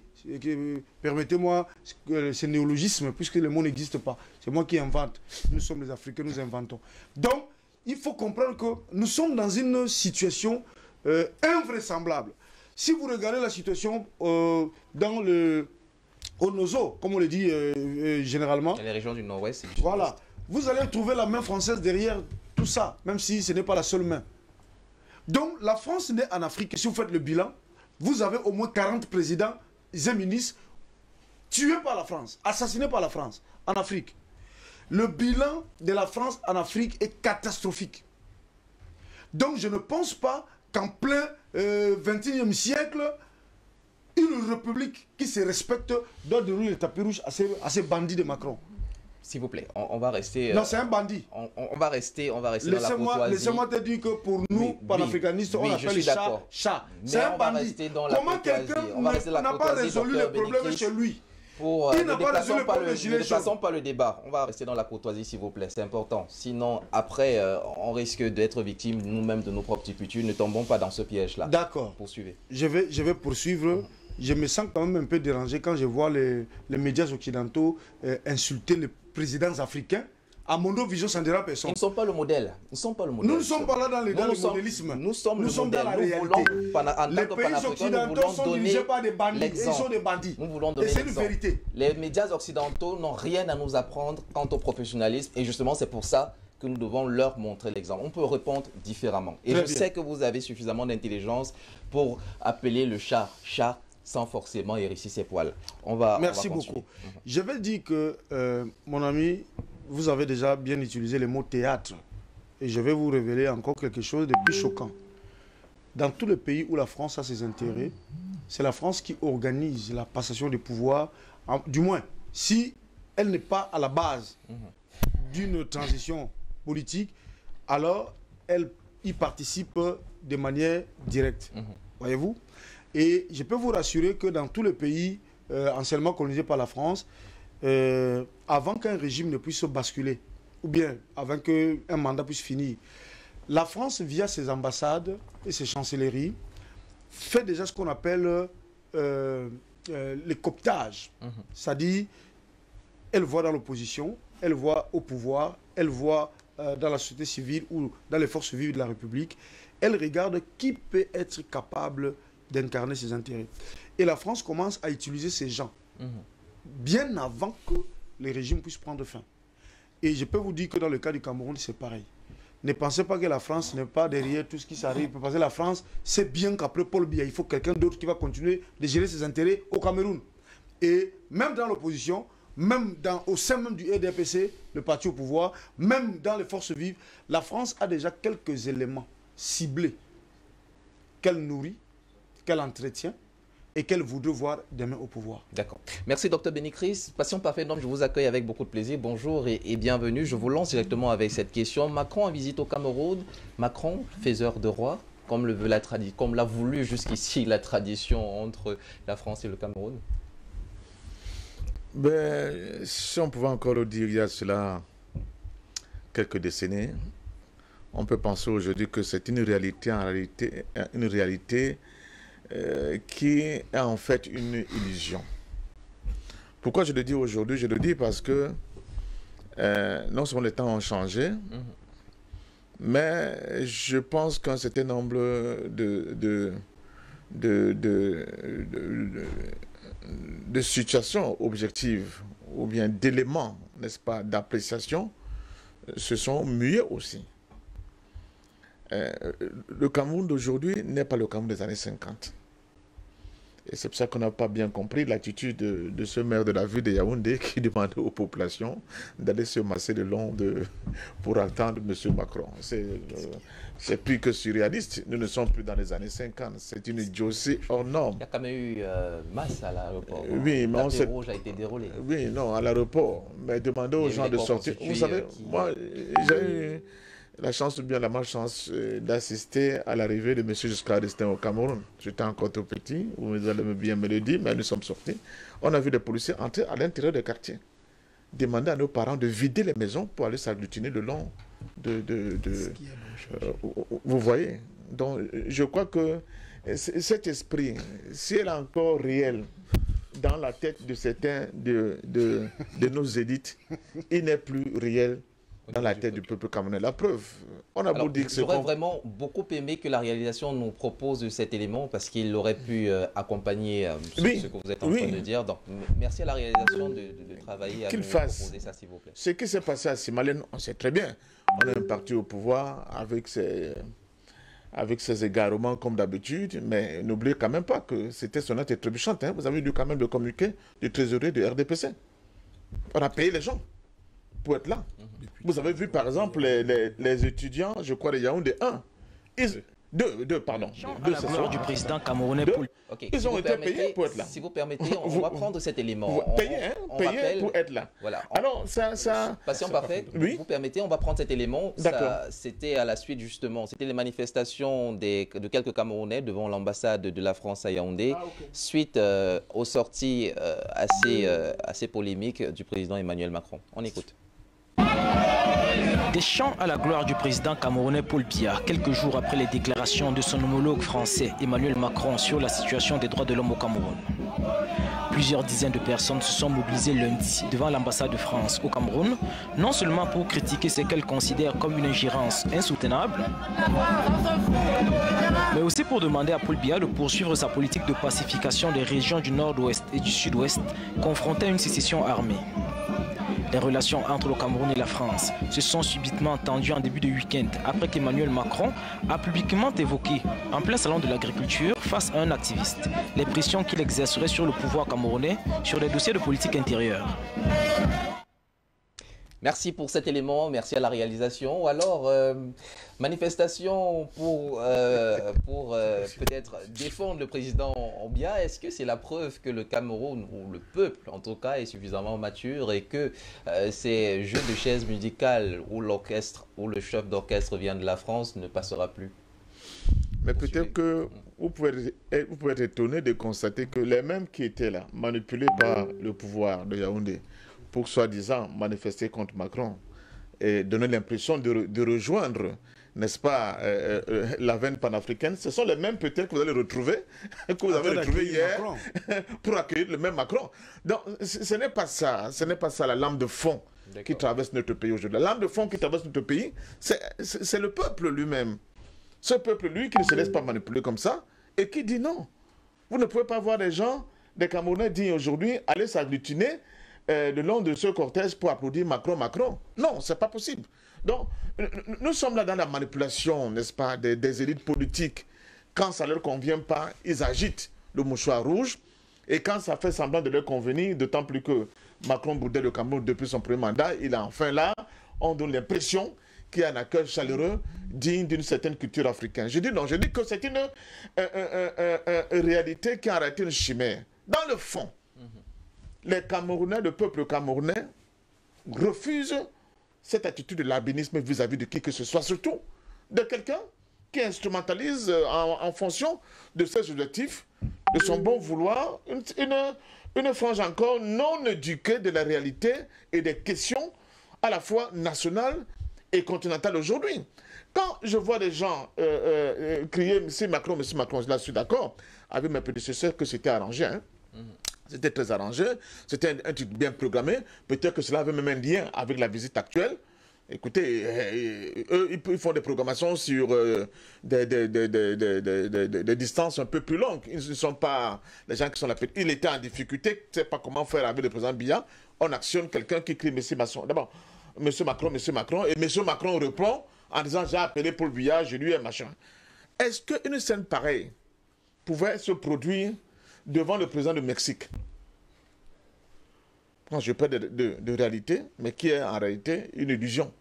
Permettez-moi ce néologisme, puisque le mot n'existe pas. C'est moi qui invente. Nous sommes les Africains, nous inventons. Donc, il faut comprendre que nous sommes dans une situation invraisemblable. Si vous regardez la situation dans le Nozo, comme on le dit généralement. Dans les régions du Nord-Ouest. Voilà. Vous allez trouver la main française derrière tout ça, même si ce n'est pas la seule main. Donc, la France naît en Afrique. Si vous faites le bilan, vous avez au moins 40 présidents et ministres tués par la France, assassinés par la France en Afrique. Le bilan de la France en Afrique est catastrophique. Donc, je ne pense pas qu'en plein 21e siècle, une république qui se respecte doit dérouler le tapis rouge à ces bandits de Macron. S'il vous plaît, on va rester... non, c'est un bandit. On va rester dans la courtoisie. Laissez-moi te dire que pour nous, panafricanistes, on appelle les chats. C'est un bandit. Comment quelqu'un n'a pas résolu le problème chez lui? Il n'a pas résolu le problème de Gilet jaune. Ne déplaçons pas le débat. On va rester dans la courtoisie, s'il vous plaît. C'est important. Sinon, après, on risque d'être victime nous-mêmes de nos propres turpitudes. Ne tombons pas dans ce piège-là. D'accord. Poursuivez. Je vais poursuivre. Je me sens quand même un peu dérangé quand je vois les médias occidentaux insulter les présidents africains. À Mondo Vision, ça ne dira personne. Ils ne sont pas le modèle. Ils ne sont pas le modèle. Nous ne sommes pas là dans le modélisme. Nous sommes dans la réalité. Les pays occidentaux sont dirigés par des bandits. Ils sont des bandits. Nous voulons donner l'exemple. Et c'est une vérité. Les médias occidentaux n'ont rien à nous apprendre quant au professionnalisme. Et justement, c'est pour ça que nous devons leur montrer l'exemple. On peut répondre différemment. Et je sais que vous avez suffisamment d'intelligence pour appeler le chat chat sans forcément hérisser ses poils. Merci beaucoup. Je vais dire que, mon ami, vous avez déjà bien utilisé le mot théâtre. Et je vais vous révéler encore quelque chose de plus choquant. Dans tous les pays où la France a ses intérêts, c'est la France qui organise la passation des pouvoirs, du moins, si elle n'est pas à la base d'une transition politique, alors elle y participe de manière directe. Voyez-vous? Et je peux vous rassurer que dans tous les pays anciennement colonisés par la France, avant qu'un régime ne puisse basculer, ou bien avant qu'un mandat puisse finir, la France, via ses ambassades et ses chancelleries, fait déjà ce qu'on appelle les cooptages. C'est-à-dire, elle voit dans l'opposition, elle voit au pouvoir, elle voit dans la société civile ou dans les forces vives de la République, elle regarde qui peut être capable d'incarner ses intérêts. Et la France commence à utiliser ces gens bien avant que les régimes puissent prendre fin. Et je peux vous dire que dans le cas du Cameroun, c'est pareil. Ne pensez pas que la France n'est pas derrière tout ce qui s'arrive. Parce que la France sait bien qu'après Paul Biya, il faut quelqu'un d'autre qui va continuer de gérer ses intérêts au Cameroun. Et même dans l'opposition, même au sein même du RDPC, le parti au pouvoir, même dans les forces vives, la France a déjà quelques éléments ciblés qu'elle nourrit, qu'elle entretient et qu'elle voudrait voir demain au pouvoir. D'accord. Merci, Dr Bénicris. Passion parfaite, donc je vous accueille avec beaucoup de plaisir. Bonjour et bienvenue. Je vous lance directement avec cette question. Macron en visite au Cameroun. Macron, faiseur de roi, comme l'a voulu jusqu'ici la tradition entre la France et le Cameroun. Ben, si on pouvait encore le dire il y a cela quelques décennies, on peut penser aujourd'hui que c'est une réalité, qui est en fait une illusion. Pourquoi je le dis aujourd'hui? Je le dis parce que non seulement les temps ont changé, mais je pense qu'un certain nombre de situations objectives ou bien d'éléments, n'est-ce pas, d'appréciation se sont mués aussi. Le Cameroun d'aujourd'hui n'est pas le Cameroun des années 50. Et c'est pour ça qu'on n'a pas bien compris l'attitude de ce maire de la ville de Yaoundé qui demandait aux populations d'aller se masser le long pour attendre M. Macron. C'est plus que surréaliste. Nous ne sommes plus dans les années 50. C'est une idiotie hors norme. Il y a quand même eu masse à l'aéroport. Oui, mais le rouge a été déroulé. Oui, non, à l'aéroport. Mais demandez aux gens de sortir. Vous savez, moi, j'ai eu la chance ou bien la malchance d'assister à l'arrivée de M. Giscard d'Estaing au Cameroun. J'étais encore tout petit, vous allez bien me le dire, mais nous sommes sortis. On a vu des policiers entrer à l'intérieur des quartiers, demander à nos parents de vider les maisons pour aller s'agglutiner le long vous voyez. Donc, je crois que cet esprit, si elle est encore réel dans la tête de certains de nos élites, il n'est plus réel dans la tête du peuple camerounais. La preuve, on a beau dire que c'est... J'aurais vraiment beaucoup aimé que la réalisation nous propose cet élément parce qu'il aurait pu accompagner ce que vous êtes en train de dire. Donc, merci à la réalisation de travailler à nous proposer ça, s'il vous plaît. Ce qui s'est passé à Simalène, on sait très bien. On est un parti au pouvoir avec ses égarements comme d'habitude, mais n'oubliez quand même pas que c'était sonnette et trébuchante. Hein. Vous avez lu quand même le communiqué du trésorier de RDPC. On a payé les gens pour être là. Vous avez vu par exemple les étudiants, je crois les Yaoundé 1, deux, pardon. Du président camerounais. Ils ont été payés pour être là. Si vous permettez, on va prendre cet élément. Payés pour être là. Voilà. Alors, ça... Patient parfait, vous permettez, on va prendre cet élément. C'était à la suite, justement, c'était les manifestations de quelques Camerounais devant l'ambassade de la France à Yaoundé, suite aux sorties assez polémiques du président Emmanuel Macron. On écoute. Des chants à la gloire du président camerounais Paul Biya, quelques jours après les déclarations de son homologue français Emmanuel Macron sur la situation des droits de l'homme au Cameroun. Plusieurs dizaines de personnes se sont mobilisées lundi devant l'ambassade de France au Cameroun, non seulement pour critiquer ce qu'elles considèrent comme une ingérence insoutenable, mais aussi pour demander à Paul Biya de poursuivre sa politique de pacification des régions du nord-ouest et du sud-ouest confrontées à une sécession armée. Les relations entre le Cameroun et la France se sont subitement tendues en début de week-end après qu'Emmanuel Macron a publiquement évoqué, en plein salon de l'agriculture, face à un activiste, les pressions qu'il exercerait sur le pouvoir camerounais sur les dossiers de politique intérieure. Merci pour cet élément, merci à la réalisation. Alors, manifestation pour peut-être défendre le président Biya, est-ce que c'est la preuve que le Cameroun, ou le peuple en tout cas, est suffisamment mature et que ces jeux de chaises musicales où l'orchestre ou le chef d'orchestre vient de la France ne passera plus? Mais peut-être que vous pouvez être étonné de constater que les mêmes qui étaient là, manipulés par le pouvoir de Yaoundé, pour soi-disant manifester contre Macron et donner l'impression de rejoindre, n'est-ce pas, la veine panafricaine, ce sont les mêmes peut-être que vous allez retrouver, que vous avez retrouvé hier, pour accueillir le même Macron. Donc ce n'est pas ça, la lame de fond qui traverse notre pays aujourd'hui. La lame de fond qui traverse notre pays, c'est le peuple lui-même. Ce peuple, lui, qui ne se laisse pas manipuler comme ça, et qui dit non. Vous ne pouvez pas voir des gens, des Camerounais dignes aujourd'hui, aller s'agglutiner le long de ce cortège pour applaudir Macron, Macron. Non, c'est pas possible. Donc, nous sommes là dans la manipulation, n'est-ce pas, des élites politiques. Quand ça ne leur convient pas, ils agitent le mouchoir rouge. Et quand ça fait semblant de leur convenir, d'autant plus que Macron boudait le Cameroun depuis son premier mandat, il est enfin là, on donne l'impression qu'il y a un accueil chaleureux digne d'une certaine culture africaine. Je dis non, je dis que c'est une réalité qui a arrêté une chimère. Dans le fond, les Camerounais, le peuple camerounais, refuse cette attitude de l'albinisme vis-à-vis de qui que ce soit, surtout de quelqu'un qui instrumentalise en fonction de ses objectifs, de son bon vouloir, une frange encore non éduquée de la réalité et des questions à la fois nationales et continentales aujourd'hui. Quand je vois des gens crier « Monsieur Macron, là je suis d'accord avec mes prédécesseurs que c'était arrangé, hein. C'était très arrangé, c'était un truc bien programmé. Peut-être que cela avait même un lien avec la visite actuelle. Écoutez, eux, ils font des programmations sur des distances un peu plus longues. Ils ne sont pas les gens qui sont là. Il était en difficulté, ne sait pas comment faire avec le président Biya. On actionne quelqu'un qui crie Monsieur Macron. D'abord, Monsieur Macron, et Monsieur Macron répond en disant j'ai appelé Paul Biya, je lui ai machin. Est-ce qu'une scène pareille pouvait se produire devant le président du Mexique? Je parle de réalité, mais qui est en réalité une illusion.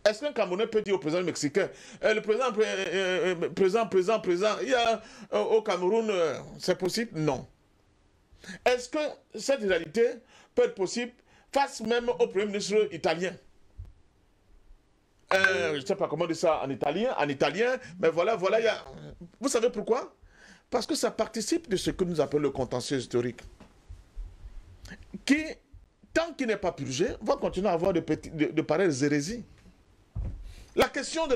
Est-ce qu'un Camerounais peut dire au président mexicain, le président, il y a au Cameroun, c'est possible? Non. Est-ce que cette réalité peut être possible face même au premier ministre italien? Je ne sais pas comment dire ça en italien, mais voilà, il y a... Vous savez pourquoi? Parce que ça participe de ce que nous appelons le contentieux historique, qui, tant qu'il n'est pas purgé, va continuer à avoir de pareilles hérésies. La question de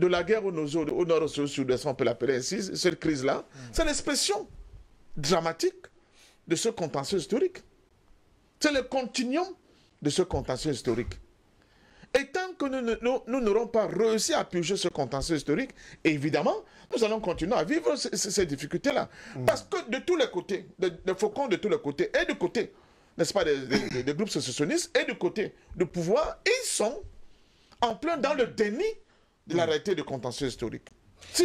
la guerre au nord au sud-est, on peut l'appeler ainsi, cette crise-là, c'est l'expression dramatique de ce contentieux historique. C'est le continuum de ce contentieux historique. Et tant que nous n'aurons pas réussi à purger ce contentieux historique, évidemment, nous allons continuer à vivre ces difficultés-là. Parce que de tous les côtés, des faucons de tous les côtés, et du côté, n'est-ce pas, des groupes sécessionnistes, et du côté du pouvoir, ils sont en plein dans le déni de la réalité du contentieux historique.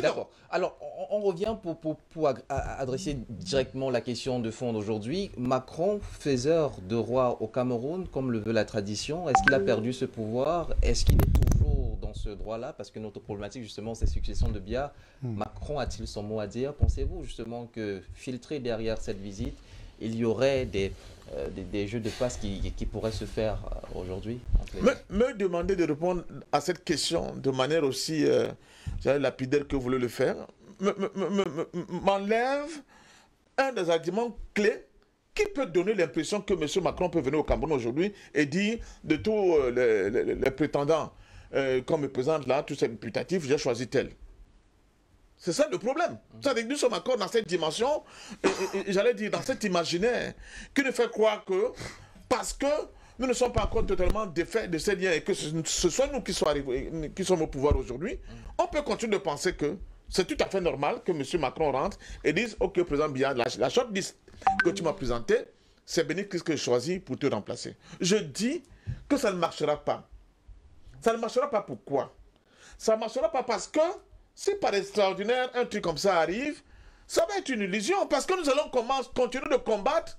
D'accord. Alors, on revient pour adresser directement la question de fond d'aujourd'hui. Macron, faiseur de roi au Cameroun, comme le veut la tradition, est-ce qu'il a perdu ce pouvoir? Est-ce qu'il est toujours dans ce droit-là? Parce que notre problématique, justement, c'est succession de Biya. Macron a-t-il son mot à dire? Pensez-vous, justement, que filtré derrière cette visite, il y aurait des jeux de passe qui pourraient se faire aujourd'hui? Me demander de répondre à cette question de manière aussi lapidaire que vous voulez le faire, m'enlève un des arguments clés qui peut donner l'impression que M. Macron peut venir au Cameroun aujourd'hui et dire de tous les prétendants qu'on me présente là, tous ces imputatifs, j'ai choisi tel. C'est ça le problème. C'est-à-dire que nous sommes encore dans cette dimension, j'allais dire dans cet imaginaire, qui nous fait croire que, parce que nous ne sommes pas encore totalement défaits de ces liens et que ce soit nous qui sommes au pouvoir aujourd'hui, on peut continuer de penser que c'est tout à fait normal que M. Macron rentre et dise « Ok, président Biya, la shortlist que tu m'as présentée, c'est Bénédicte que je choisis pour te remplacer. Je dis que ça ne marchera pas. Ça ne marchera pas pourquoi? Ça ne marchera pas parce que si par extraordinaire un truc comme ça arrive, ça va être une illusion parce que nous allons continuer de combattre,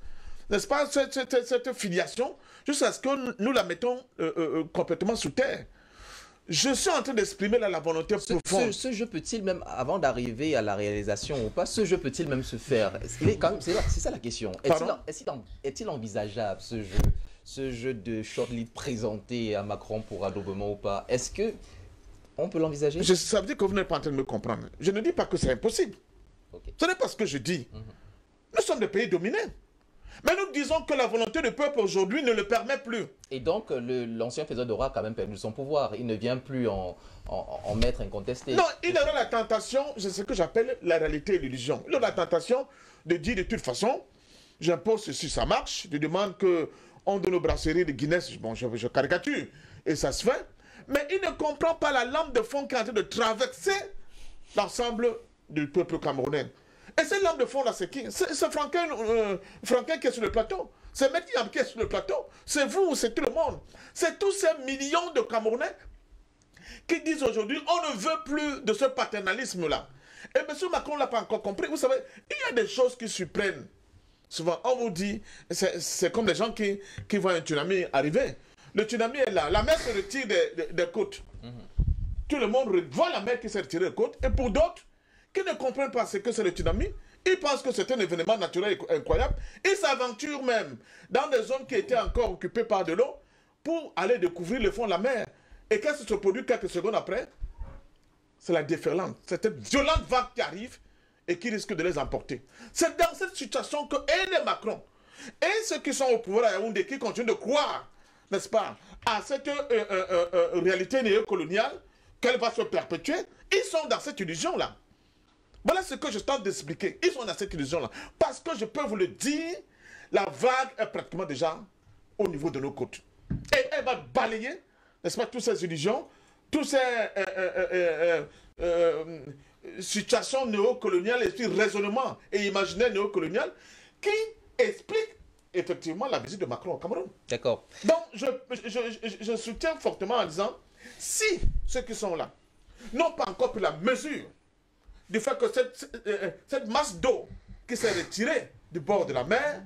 n'est-ce pas, cette filiation jusqu'à ce que nous la mettons complètement sous terre. Je suis en train d'exprimer là la volonté profonde. Ce jeu peut-il même, avant d'arriver à la réalisation ou pas, ce jeu peut-il même se faire? C'est ça la question. Est-il envisageable ce jeu de short lead présenté à Macron pour adoubement ou pas? Est-ce que on peut l'envisager? Ça veut dire que vous n'êtes pas en train de me comprendre. Je ne dis pas que c'est impossible. Okay. Ce n'est pas ce que je dis. Nous sommes des pays dominés. Mais nous disons que la volonté du peuple aujourd'hui ne le permet plus. Et donc, l'ancien faiseur de roi a quand même perdu son pouvoir. Il ne vient plus en maître incontesté. Non, il aura la tentation, c'est ce que j'appelle la réalité et l'illusion. Il aura la tentation de dire de toute façon, j'impose ceci, ça marche. Je demande qu'on donne nos brasseries de Guinness. Bon, je caricature. Et ça se fait. Mais il ne comprend pas la lame de fond qui est en train de traverser l'ensemble du peuple camerounais. Et cette lame de fond là, c'est qui? C'est Franquin qui est sur le plateau. C'est Maître Yam qui est sur le plateau. C'est vous, c'est tout le monde. C'est tous ces millions de Camerounais qui disent aujourd'hui, on ne veut plus de ce paternalisme-là. Et M. Macron ne l'a pas encore compris. Vous savez, il y a des choses qui surprennent. Souvent, on vous dit, c'est comme les gens qui voient un tsunami arriver. Le tsunami est là. La mer se retire des côtes. Tout le monde voit la mer qui s'est retirée des côtes. Et pour d'autres, qui ne comprennent pas ce que c'est le tsunami, ils pensent que c'est un événement naturel incroyable. Ils s'aventurent même dans des zones qui étaient encore occupées par de l'eau pour aller découvrir le fond de la mer. Et qu'est-ce qui se produit quelques secondes après? C'est la déferlante. C'est cette violente vague qui arrive et qui risque de les emporter. C'est dans cette situation que les Macron et ceux qui sont au pouvoir à Yaoundé qui continuent de croire, n'est-ce pas, à cette réalité néocoloniale, qu'elle va se perpétuer, ils sont dans cette illusion-là. Voilà ce que je tente d'expliquer. Ils sont dans cette illusion-là. Parce que je peux vous le dire, la vague est pratiquement déjà au niveau de nos côtes. Et elle va balayer, n'est-ce pas, toutes ces illusions, toutes ces situations néocoloniales et puis raisonnements et imaginaires néocoloniales qui expliquent effectivement la visite de Macron au Cameroun. D'accord. Donc, je soutiens fortement en disant, si ceux qui sont là n'ont pas encore pris la mesure du fait que cette masse d'eau qui s'est retirée du bord de la mer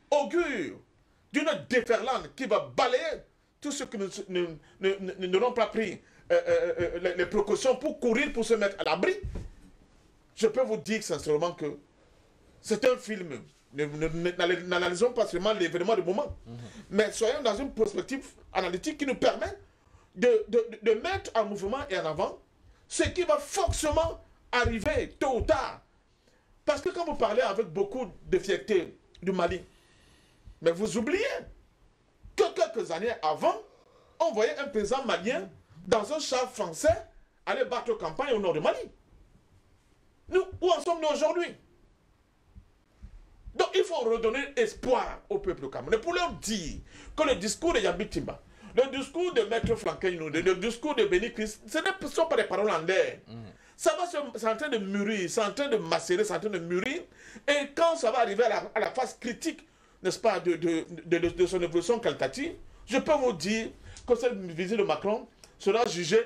augure d'une déferlante qui va balayer tous ceux qui n'auront pas pris les précautions pour courir, pour se mettre à l'abri. Je peux vous dire sincèrement que c'est un film. N'analysons pas seulement l'événement du moment, mais soyons dans une perspective analytique qui nous permet de mettre en mouvement et en avant ce qui va forcément arriver tôt ou tard. Parce que quand vous parlez avec beaucoup de fierté du Mali, mais vous oubliez que quelques années avant, on voyait un paysan malien dans un char français aller battre campagne au nord du Mali. Nous, où en sommes-nous aujourd'hui? Donc il faut redonner espoir au peuple camerounais pour leur dire que le discours de Yabi Timba, le discours de Maître Franquin Inoude, le discours de Bénédicte, ce ne sont pas des paroles en l'air. C'est en train de mûrir, c'est en train de macérer, c'est en train de mûrir. Et quand ça va arriver à la phase critique, n'est-ce pas, de son évolution qualitative, je peux vous dire que cette visite de Macron sera jugée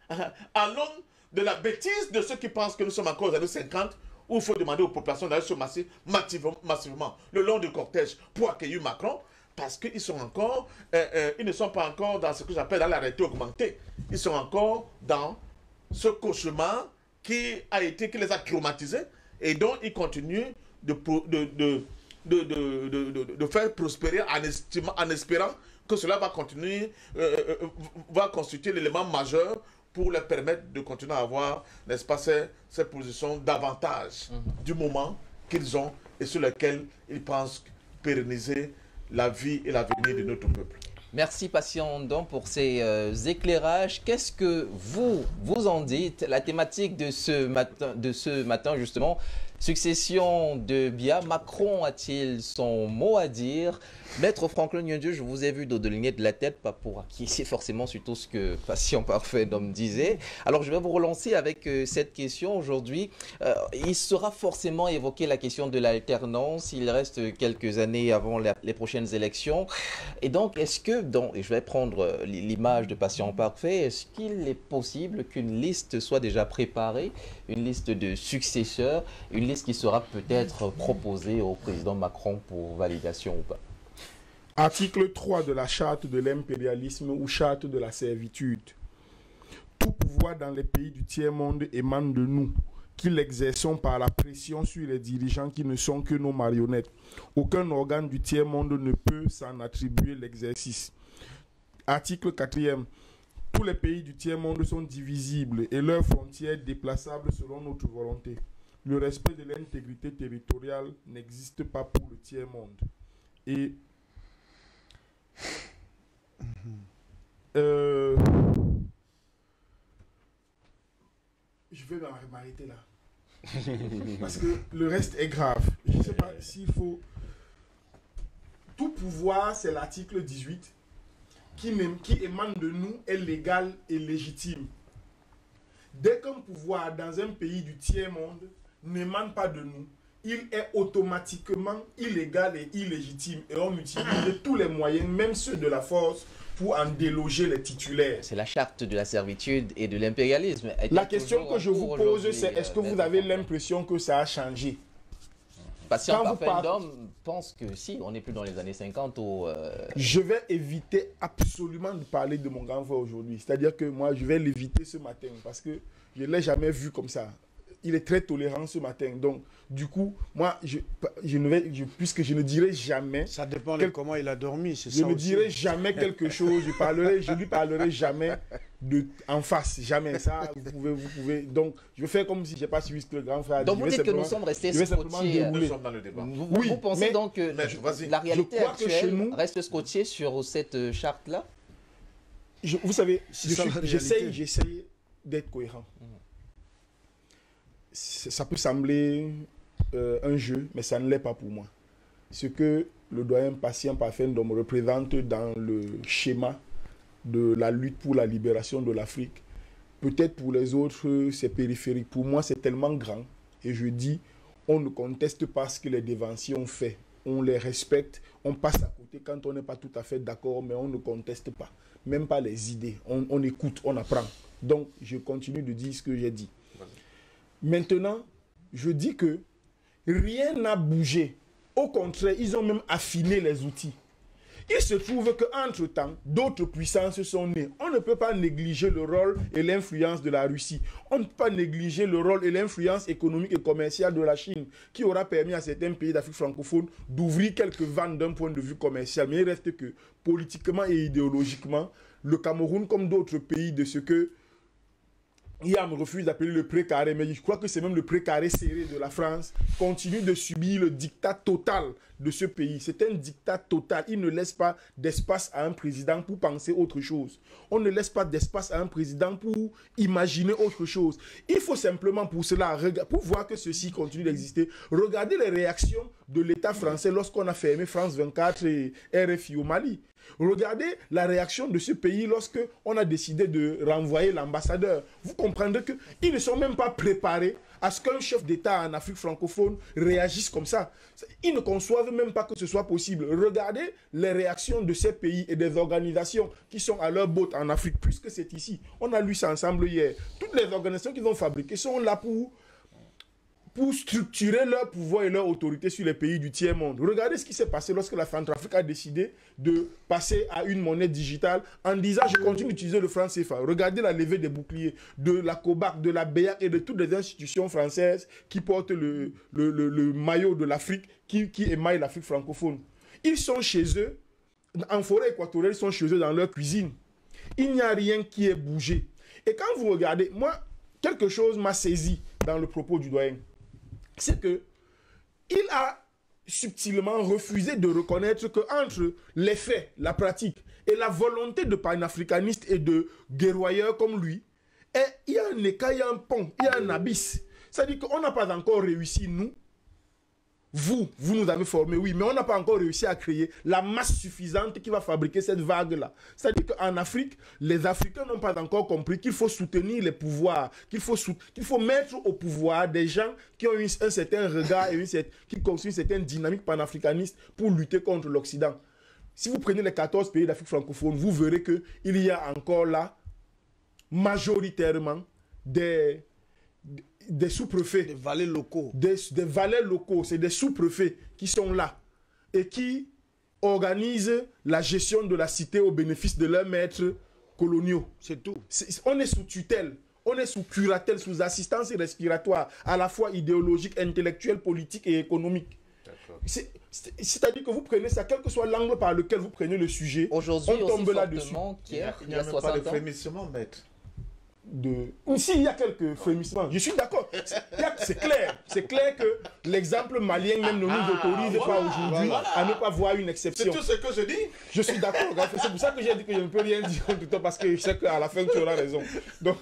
à l'aune de la bêtise de ceux qui pensent que nous sommes encore aux années 50, où il faut demander aux populations d'aller se masser massivement le long du cortège pour accueillir Macron, parce qu'ils sont encore, ils ne sont pas encore dans ce que j'appelle la réalité augmentée. Ils sont encore dans ce cauchemar qui les a traumatisés et dont ils continuent de faire prospérer en espérant que cela va continuer, va constituer l'élément majeur pour leur permettre de continuer à avoir, n'est-ce pas, ces positions d'avantage du moment qu'ils ont et sur lesquelles ils pensent pérenniser la vie et l'avenir de notre peuple. Merci Patient Ndong pour ces éclairages. Qu'est-ce que vous en dites? La thématique de ce matin justement, Succession de Biya, Macron a-t-il son mot à dire? Maître Franklin Nyondieu, je vous ai vu dodeligner de la tête, pas pour acquiescer forcément sur tout ce que Patient Parfait d'homme disait. Alors je vais vous relancer avec cette question aujourd'hui. Il sera forcément évoqué la question de l'alternance. Il reste quelques années avant les prochaines élections. Et donc, est-ce que, et je vais prendre l'image de Patient Parfait, est-ce qu'il est possible qu'une liste soit déjà préparée, une liste de successeurs, une liste qui sera peut-être proposée au président Macron pour validation ou pas? Article 3 de la charte de l'impérialisme ou charte de la servitude. Tout pouvoir dans les pays du tiers-monde émane de nous, qui l'exerçons par la pression sur les dirigeants qui ne sont que nos marionnettes. Aucun organe du tiers-monde ne peut s'en attribuer l'exercice. Article 4e. Tous les pays du tiers-monde sont divisibles et leurs frontières déplaçables selon notre volonté. Le respect de l'intégrité territoriale n'existe pas pour le tiers-monde. Et je vais m'arrêter là. Parce que le reste est grave. Je ne sais pas s'il faut... Tout pouvoir, c'est l'article 18, qui émane de nous, est légal et légitime. Dès qu'un pouvoir dans un pays du tiers-monde n'émane pas de nous, il est automatiquement illégal et illégitime. Et on utilise tous les moyens, même ceux de la force, pour en déloger les titulaires. C'est la charte de la servitude et de l'impérialisme. La question que je vous pose, c'est est-ce que vous avez l'impression que ça a changé? Patient Parfait d'homme pense que si, on n'est plus dans les années 50 où... Je vais éviter absolument de parler de mon grand frère aujourd'hui. C'est-à-dire que moi, je vais l'éviter ce matin parce que je ne l'ai jamais vu comme ça. Il est très tolérant ce matin. Donc, du coup, moi, puisque je ne dirai jamais... Ça dépend de comment il a dormi, c'est ça. Je ne dirai jamais quelque chose. Je lui parlerai jamais en face. Jamais. Ça, vous pouvez... Donc, je vais faire comme si je n'ai pas suivi ce que le grand frère a dit. Donc, vous dites que nous sommes restés scotchés. Nous sommes dans le débat. Vous pensez donc que la réalité actuelle reste scotchée sur cette charte-là? Vous savez, j'essaye d'être cohérent. Ça peut sembler un jeu, mais ça ne l'est pas pour moi. Ce que le doyen Patient Parfait d'homme représente dans le schéma de la lutte pour la libération de l'Afrique, peut-être pour les autres, c'est périphérique. Pour moi, c'est tellement grand. Et je dis, on ne conteste pas ce que les dévanciers ont fait. On les respecte, on passe à côté quand on n'est pas tout à fait d'accord, mais on ne conteste pas. Même pas les idées. On écoute, on apprend. Donc, je continue de dire ce que j'ai dit. Maintenant, je dis que rien n'a bougé. Au contraire, ils ont même affiné les outils. Il se trouve qu'entre-temps, d'autres puissances sont nées. On ne peut pas négliger le rôle et l'influence de la Russie. On ne peut pas négliger le rôle et l'influence économique et commerciale de la Chine, qui aura permis à certains pays d'Afrique francophone d'ouvrir quelques vannes d'un point de vue commercial. Mais il reste que, politiquement et idéologiquement, le Cameroun, comme d'autres pays de ce que Yam refuse d'appeler le précaré, mais je crois que c'est même le précaré serré de la France, continue de subir le diktat total de ce pays. C'est un diktat total. Il ne laisse pas d'espace à un président pour penser autre chose. On ne laisse pas d'espace à un président pour imaginer autre chose. Il faut simplement pour cela, pour voir que ceci continue d'exister, regarder les réactions de l'État français lorsqu'on a fermé France 24 et RFI au Mali. Regardez la réaction de ce pays lorsque on a décidé de renvoyer l'ambassadeur. Vous comprendrez qu'ils ne sont même pas préparés à ce qu'un chef d'État en Afrique francophone réagisse comme ça. Ils ne conçoivent même pas que ce soit possible. Regardez les réactions de ces pays et des organisations qui sont à leur botte en Afrique, puisque c'est ici. On a lu ça ensemble hier. Toutes les organisations qu'ils ont fabriquées sont là pour structurer leur pouvoir et leur autorité sur les pays du tiers-monde. Regardez ce qui s'est passé lorsque la Centrafrique a décidé de passer à une monnaie digitale en disant « je continue d'utiliser le franc CFA ». Regardez la levée des boucliers de la COBAC, de la BEAC et de toutes les institutions françaises qui portent le maillot de l'Afrique, qui émaillent l'Afrique francophone. Ils sont chez eux, en forêt équatoriale, ils sont chez eux dans leur cuisine. Il n'y a rien qui ait bougé. Et quand vous regardez, moi, quelque chose m'a saisi dans le propos du doyen. C'est que il a subtilement refusé de reconnaître qu'entre les faits, la pratique et la volonté de panafricanistes et de guerroyeurs comme lui, il y a un écart, il y a un pont, il y a un abysse. C'est-à-dire qu'on n'a pas encore réussi, nous. Vous nous avez formés, oui, mais on n'a pas encore réussi à créer la masse suffisante qui va fabriquer cette vague-là. C'est-à-dire qu'en Afrique, les Africains n'ont pas encore compris qu'il faut soutenir les pouvoirs, qu'il faut mettre au pouvoir des gens qui ont un certain regard et qui construisent une certaine dynamique panafricaniste pour lutter contre l'Occident. Si vous prenez les 14 pays d'Afrique francophone, vous verrez qu'il y a encore là, majoritairement, des sous-préfets. Des valets locaux. Des valets locaux, c'est des sous-préfets qui sont là et qui organisent la gestion de la cité au bénéfice de leurs maîtres coloniaux. C'est tout. On est sous tutelle, on est sous curatelle, sous assistance respiratoire, à la fois idéologique, intellectuelle, politique et économique. C'est-à-dire que vous prenez ça, quel que soit l'angle par lequel vous prenez le sujet, aujourd'hui, on tombe là-dessus. Il n'y a même pas de frémissement, maître. Si, il y a quelques frémissements, je suis d'accord. C'est clair que l'exemple malien même ne nous autorise pas aujourd'hui à ne pas voir une exception. C'est tout ce que je dis. Je suis d'accord. C'est pour ça que j'ai dit que je ne peux rien dire contre toi, parce que je sais qu'à la fin tu auras raison. Donc,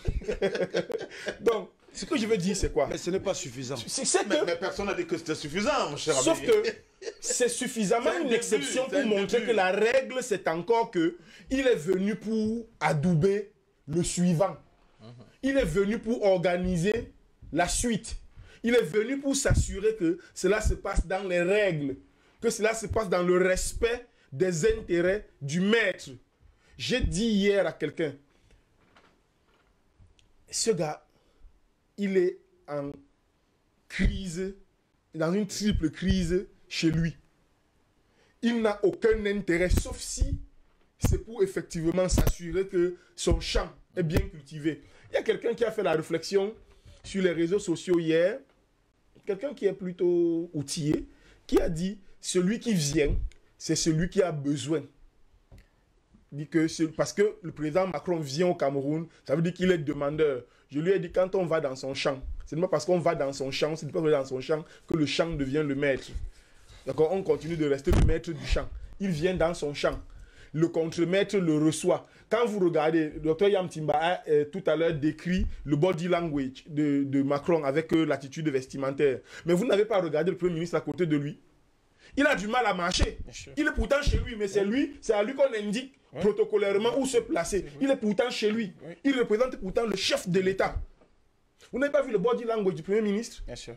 ce que je veux dire, c'est quoi? Mais ce n'est pas suffisant. Mais personne n'a dit que c'était suffisant, mon cher ami. Sauf que c'est suffisamment une exception pour montrer que la règle, c'est encore que il est venu pour adouber le suivant. Il est venu pour organiser la suite. Il est venu pour s'assurer que cela se passe dans les règles, que cela se passe dans le respect des intérêts du maître. J'ai dit hier à quelqu'un, ce gars, il est en crise, dans une triple crise chez lui. Il n'a aucun intérêt, sauf si c'est pour effectivement s'assurer que son champ est bien cultivé. Il y a quelqu'un qui a fait la réflexion sur les réseaux sociaux hier, quelqu'un qui est plutôt outillé, qui a dit « celui qui vient, c'est celui qui a besoin ». Dit que parce que le président Macron vient au Cameroun, ça veut dire qu'il est demandeur. Je lui ai dit, quand on va dans son champ, ce n'est pas parce qu'on va dans son champ, c'est pas parce qu'on va dans son champ que le champ devient le maître. D'accord, on continue de rester le maître du champ. Il vient dans son champ. Le contre-maître le reçoit. Quand vous regardez, le docteur Yamtimba a tout à l'heure décrit le body language de Macron avec l'attitude vestimentaire. Mais vous n'avez pas regardé le Premier ministre à côté de lui. Il a du mal à marcher. Il est pourtant chez lui, mais c'est à lui qu'on indique protocolairement où se placer. Il est pourtant chez lui. Il représente pourtant le chef de l'État. Vous n'avez pas vu le body language du Premier ministre? Bien sûr.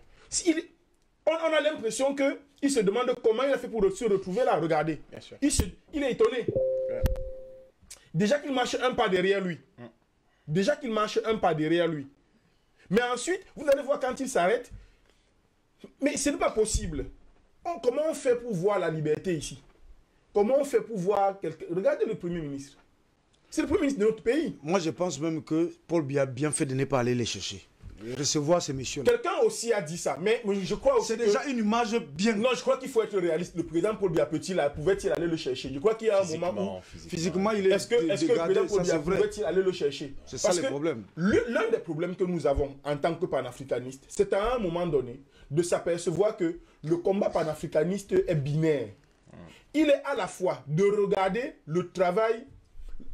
On a l'impression qu'il se demande comment il a fait pour se retrouver là. Regardez. Il est étonné. Déjà qu'il marche un pas derrière lui. Mais ensuite, vous allez voir quand il s'arrête. Mais ce n'est pas possible. Comment on fait pour voir la liberté ici? Comment on fait pour voir quelqu'un? Regardez le Premier ministre. C'est le Premier ministre de notre pays. Moi, je pense même que Paul Biya a bien fait de ne pas aller les chercher. Recevoir ces messieurs-là. Quelqu'un aussi a dit ça, mais je crois aussi c'est déjà une image bien... Non, je crois qu'il faut être réaliste. Le président Paul Biya pouvait-il aller le chercher? Je crois qu'il y a un moment où... Physiquement, il est... Est-ce que le président Paul Biya pouvait-il aller le chercher? C'est ça le problème. L'un des problèmes que nous avons en tant que panafricanistes, c'est à un moment donné de s'apercevoir que le combat panafricaniste est binaire. Il est à la fois de regarder le travail,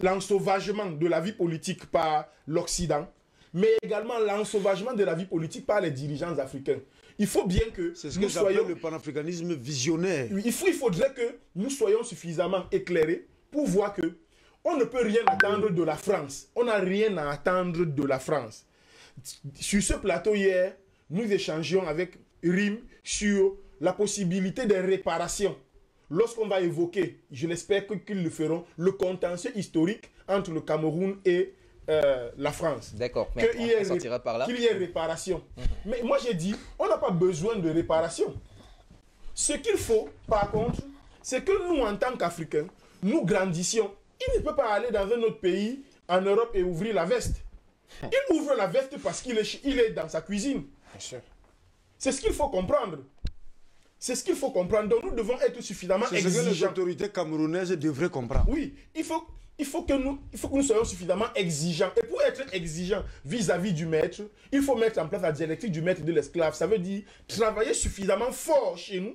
l'ensauvagement de la vie politique par l'Occident, mais également l'ensauvagement de la vie politique par les dirigeants africains. Il faut bien que nous soyons le panafricanisme visionnaire. Il faudrait que nous soyons suffisamment éclairés pour voir que on ne peut rien attendre de la France. On n'a rien à attendre de la France. Sur ce plateau hier, nous échangions avec Rim sur la possibilité des réparations. Lorsqu'on va évoquer, je l'espère qu'ils le feront, le contentieux historique entre le Cameroun et la France. D'accord, mais on sortira par là. Qu'il y ait réparation. Mais moi j'ai dit, on n'a pas besoin de réparation. Ce qu'il faut, par contre, c'est que nous, en tant qu'Africains, nous grandissions. Il ne peut pas aller dans un autre pays, en Europe, et ouvrir la veste. Il ouvre la veste parce qu'il est dans sa cuisine. C'est ce qu'il faut comprendre. C'est ce qu'il faut comprendre. Donc nous devons être suffisamment exigeants. C'est ce que les autorités camerounaises devraient comprendre. Oui, il faut que nous soyons suffisamment exigeants. Et pour être exigeants vis-à-vis du maître, il faut mettre en place la dialectique du maître et de l'esclave. Ça veut dire travailler suffisamment fort chez nous,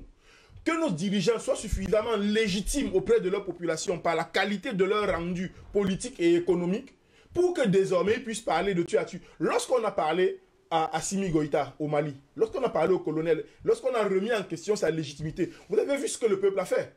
que nos dirigeants soient suffisamment légitimes auprès de leur population par la qualité de leur rendu politique et économique, pour que désormais ils puissent parler de tu à tu. Lorsqu'on a parlé à Assimi Goïta au Mali, lorsqu'on a parlé au colonel, lorsqu'on a remis en question sa légitimité, vous avez vu ce que le peuple a fait.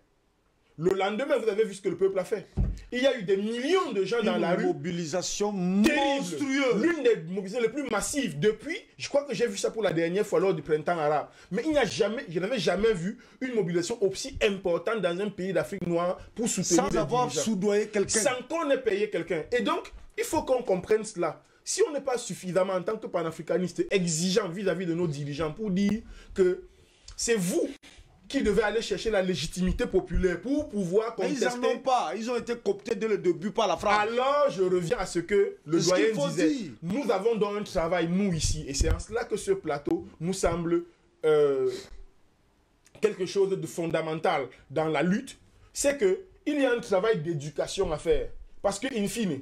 Le lendemain, vous avez vu ce que le peuple a fait. Il y a eu des millions de gens dans la rue. Une mobilisation Terrible. monstrueuse. L'une des mobilisations les plus massives depuis, je crois que j'ai vu ça pour la dernière fois lors du printemps arabe. Mais je n'avais jamais vu une mobilisation aussi importante dans un pays d'Afrique noire pour soutenir Sans avoir soudoyé quelqu'un. Sans qu'on ait payé quelqu'un. Et donc, il faut qu'on comprenne cela. Si on n'est pas suffisamment, en tant que panafricaniste, exigeant vis-à-vis de nos dirigeants pour dire que c'est vous qui devez aller chercher la légitimité populaire pour pouvoir contester. Mais ils n'en ont pas. Ils ont été cooptés dès le début par la France. Alors, je reviens à ce que le doyen disait. Nous avons donc un travail, nous, ici. Et c'est en cela que ce plateau nous semble quelque chose de fondamental dans la lutte. C'est qu'il y a un travail d'éducation à faire. Parce qu'in fine,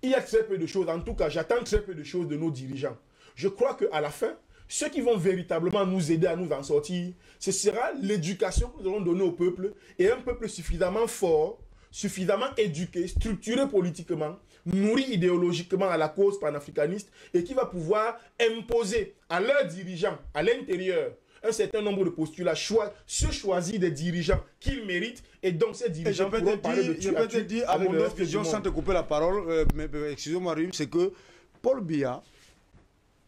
il y a très peu de choses. En tout cas, j'attends très peu de choses de nos dirigeants. Je crois qu'à la fin, ceux qui vont véritablement nous aider à nous en sortir, ce sera l'éducation que nous allons donner au peuple, et un peuple suffisamment fort, suffisamment éduqué, structuré politiquement, nourri idéologiquement à la cause panafricaniste, et qui va pouvoir imposer à leurs dirigeants, à l'intérieur, un certain nombre de postulats, se choisir des dirigeants qu'ils méritent, et donc ces dirigeants pourront parler de je peux te dire, à mon autre vision, sans te couper la parole, excusez-moi, c'est que Paul Biya,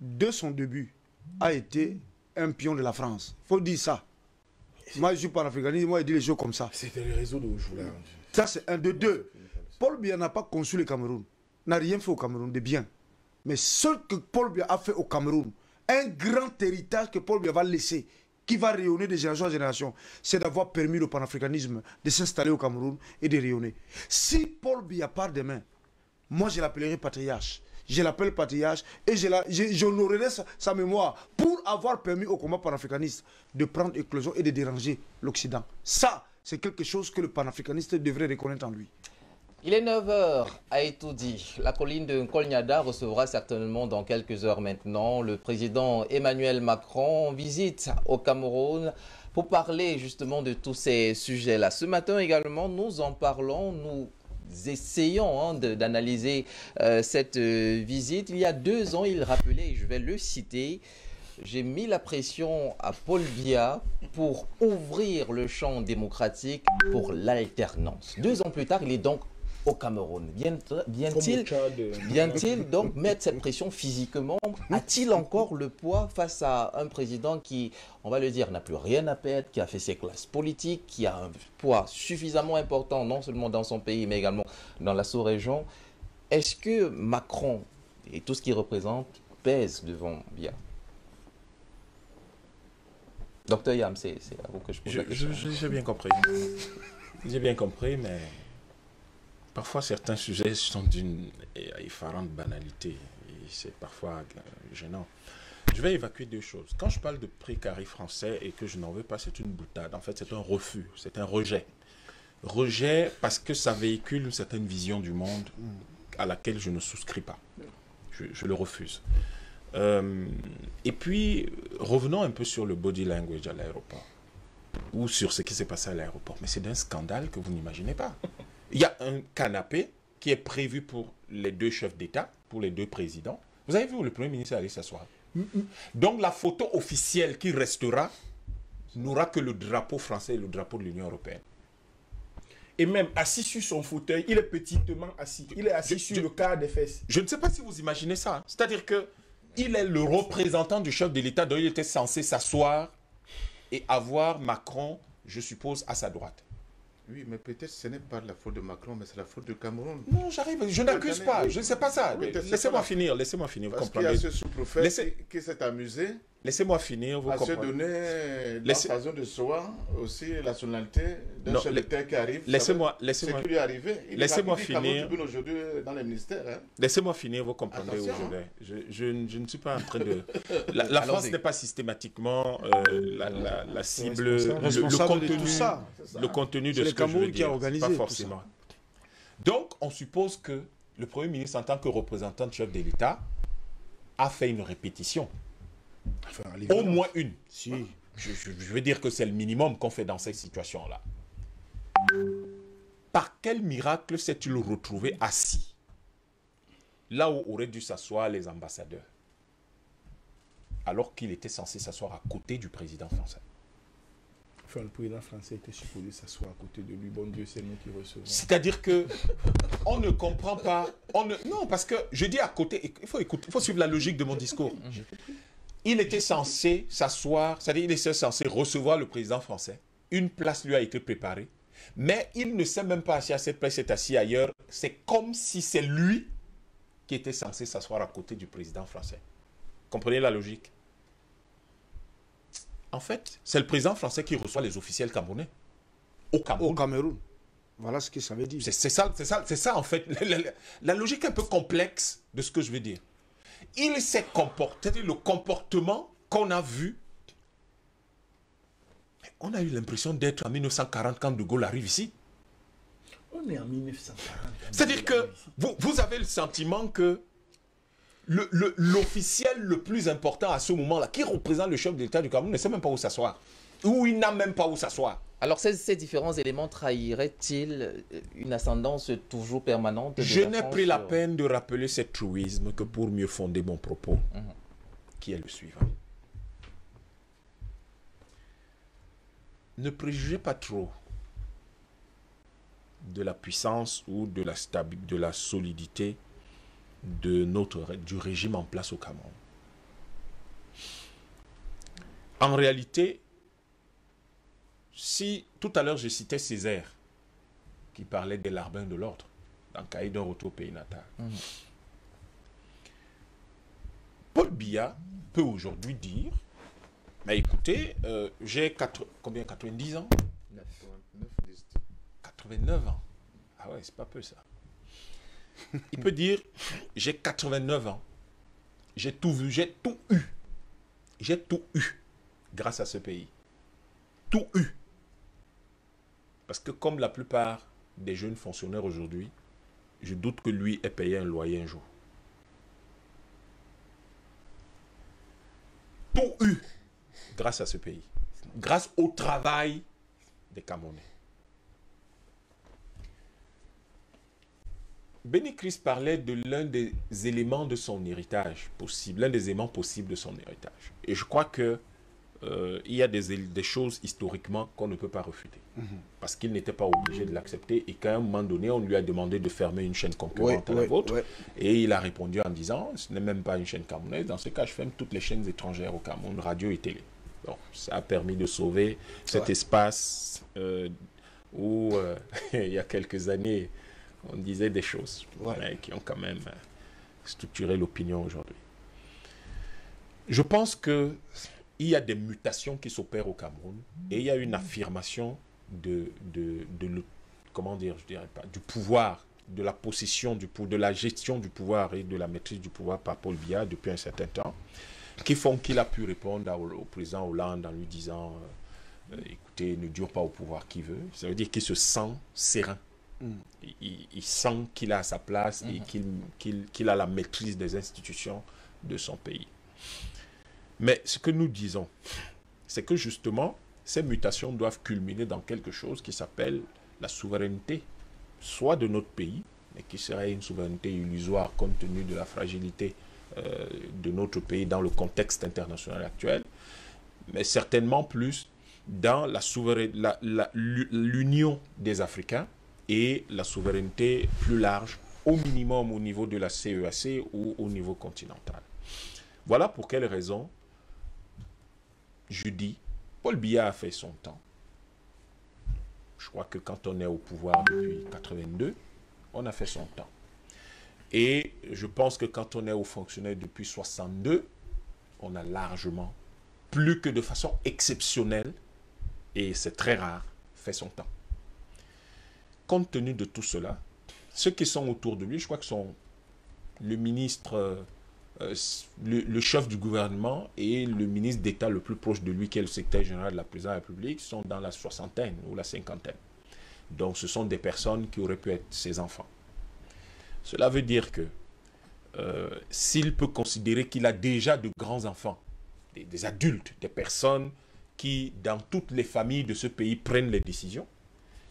de son début, a été un pion de la France. Il faut dire ça. Moi, je suis panafricaniste, moi, je dis les choses comme ça. C'était le réseau de Oujoula. Ça, c'est un de deux. Paul Biya n'a pas conçu le Cameroun, n'a rien fait au Cameroun de bien. Mais ce que Paul Biya a fait au Cameroun, un grand héritage que Paul Biya va laisser, qui va rayonner de génération en génération, c'est d'avoir permis au panafricanisme de s'installer au Cameroun et de rayonner. Si Paul Biya part demain, moi, je l'appellerai patriarche. Je l'appelle patriarche et j'honorerai sa mémoire pour avoir permis au combat panafricaniste de prendre éclosion et de déranger l'Occident. Ça, c'est quelque chose que le panafricaniste devrait reconnaître en lui. Il est 9h à Etoudi. La colline de Nkolnyada recevra certainement dans quelques heures maintenant le président Emmanuel Macron en visite au Cameroun pour parler justement de tous ces sujets-là. Ce matin également, nous en parlons, nous essayons d'analyser cette visite. Il y a 2 ans, il rappelait, et je vais le citer, j'ai mis la pression à Paul Biya pour ouvrir le champ démocratique pour l'alternance. 2 ans plus tard, il est donc au Cameroun. Vient-il donc mettre cette pression physiquement? A-t-il encore le poids face à un président qui, on va le dire, n'a plus rien à perdre, qui a fait ses classes politiques, qui a un poids suffisamment important, non seulement dans son pays, mais également dans la sous-région? Est-ce que Macron et tout ce qu'il représente pèse devant Biya? Docteur Yam, c'est à vous que je pose la question. J'ai bien compris. J'ai bien compris, mais parfois certains sujets sont d'une effarante banalité et c'est parfois gênant. Je vais évacuer 2 choses. Quand je parle de prix Carré français et que je n'en veux pas, c'est une boutade. En fait, c'est un refus, c'est un rejet. Rejet parce que ça véhicule une certaine vision du monde à laquelle je ne souscris pas. Je le refuse. Et puis, revenons un peu sur le body language à l'aéroport ou sur ce qui s'est passé à l'aéroport. Mais c'est d'un scandale que vous n'imaginez pas. Il y a un canapé qui est prévu pour les 2 chefs d'État, pour les 2 présidents. Vous avez vu où le Premier ministre est allé s'asseoir? Donc la photo officielle qui restera n'aura que le drapeau français et le drapeau de l'Union européenne. Et même assis sur son fauteuil, il est petitement assis. Il est assis sur le quart des fesses. Je ne sais pas si vous imaginez ça. C'est-à-dire qu'il est le représentant du chef de l'État, dont il était censé s'asseoir et avoir Macron, je suppose, à sa droite. Oui, mais peut-être ce n'est pas la faute de Macron, mais c'est la faute du Cameroun. Non, j'arrive, je n'accuse pas, je ne sais pas ça. Oui, laissez-moi finir, vous Parce comprenez. qu'il y a ce sous-préfet qui s'est amusé Laissez-moi finir, vous à se comprenez. donner dans sa zone de soi aussi la nationalité d'un chef d'État qui arrive. Laissez-moi Ce qui lui est arrivé. Laissez-moi finir. Aujourd'hui dans les ministères. Hein. Laissez-moi finir, vous comprendrez où Attention, je vais. Je ne suis pas en train de... La France n'est pas systématiquement la cible, le contenu de ce que je veux dire. Pas forcément. Donc, on suppose que le Premier ministre, en tant que représentant de chef de l'État, a fait une répétition. Enfin, Au moins une. Si. Je veux dire que c'est le minimum qu'on fait dans cette situation-là. Par quel miracle s'est-il retrouvé assis là où auraient dû s'asseoir les ambassadeurs? alors qu'il était censé s'asseoir à côté du président français. Enfin, le président français était supposé s'asseoir à côté de lui. Bon Dieu, c'est nous qui recevons. C'est-à-dire que on ne comprend pas. Non, parce que je dis à côté, il faut écouter, il faut suivre la logique de mon discours. Il était censé s'asseoir, c'est-à-dire il était censé recevoir le président français. Une place lui a été préparée, mais il ne s'est même pas assis à cette place, il s'est assis ailleurs. C'est comme si c'est lui qui était censé s'asseoir à côté du président français. Comprenez la logique? En fait, c'est le président français qui reçoit les officiels camerounais. Au Cameroun. Au Cameroun. Voilà ce que ça veut dire. C'est ça en fait. La logique un peu complexe de ce que je veux dire. Il s'est comporté, le comportement qu'on a vu. On a eu l'impression d'être en 1940 quand De Gaulle arrive ici. On est en 1940. C'est-à-dire que vous avez le sentiment que l'officiel le plus important à ce moment-là, qui représente le chef de l'État du Cameroun, ne sait même pas où s'asseoir. Ou il n'a même pas où s'asseoir. Alors ces différents éléments trahiraient-ils une ascendance toujours permanente de Je la n'ai France pris la sur- peine de rappeler cet truisme que pour mieux fonder mon propos, qui est le suivant. Ne préjugez pas trop de la puissance ou de la solidité du régime en place au Cameroun. En réalité, si tout à l'heure je citais Césaire, qui parlait des larbins de l'ordre, dans Cahiers d'un retour au pays natal, Paul Biya peut aujourd'hui dire, mais écoutez, j'ai 90 ans 89 ans. Ah ouais, c'est pas peu ça. Il peut dire, j'ai 89 ans. J'ai tout vu, j'ai tout eu. J'ai tout eu grâce à ce pays. Tout eu. Parce que comme la plupart des jeunes fonctionnaires aujourd'hui, je doute que lui ait payé un loyer un jour. Tout eu grâce à ce pays. Grâce au travail des Camerounais. Béni Christ parlait de l'un des éléments de son héritage possible, l'un des éléments possibles de son héritage. Et je crois que il y a des choses historiquement qu'on ne peut pas refuter. Parce qu'il n'était pas obligé de l'accepter et qu'à un moment donné, on lui a demandé de fermer une chaîne concurrente à la vôtre. Et il a répondu en disant, ce n'est même pas une chaîne camerounaise, dans ce cas, je ferme toutes les chaînes étrangères au Cameroun, radio et télé. Donc, ça a permis de sauver cet espace où, il y a quelques années, on disait des choses qui ont quand même structuré l'opinion aujourd'hui. Je pense qu'il y a des mutations qui s'opèrent au Cameroun et il y a une affirmation comment dire, je dirais pas, du pouvoir, de la possession du pouvoir, de la gestion du pouvoir et de la maîtrise du pouvoir par Paul Biya depuis un certain temps, qui font qu'il a pu répondre au président Hollande en lui disant écoutez, ne dure pas au pouvoir qui veut. Ça veut dire qu'il se sent serein. Il sent qu'il a sa place et qu'il a la maîtrise des institutions de son pays. Mais ce que nous disons, c'est que justement, ces mutations doivent culminer dans quelque chose qui s'appelle la souveraineté, soit de notre pays, mais qui serait une souveraineté illusoire compte tenu de la fragilité de notre pays dans le contexte international actuel, mais certainement plus dans l'union des Africains et la souveraineté plus large, au minimum au niveau de la CEAC ou au niveau continental. Voilà pour quelles raisons je dis, Paul Biya a fait son temps. Je crois que quand on est au pouvoir depuis 82, on a fait son temps. Et je pense que quand on est au fonctionnaire depuis 62, on a largement, plus que de façon exceptionnelle, et c'est très rare, fait son temps. Compte tenu de tout cela, ceux qui sont autour de lui, je crois que sont le ministre, le chef du gouvernement et le ministre d'État le plus proche de lui, qui est le secrétaire général de la présidence de la République, sont dans la soixantaine ou la cinquantaine. Donc ce sont des personnes qui auraient pu être ses enfants. Cela veut dire que s'il peut considérer qu'il a déjà de grands enfants, des adultes, des personnes qui, dans toutes les familles de ce pays, prennent les décisions,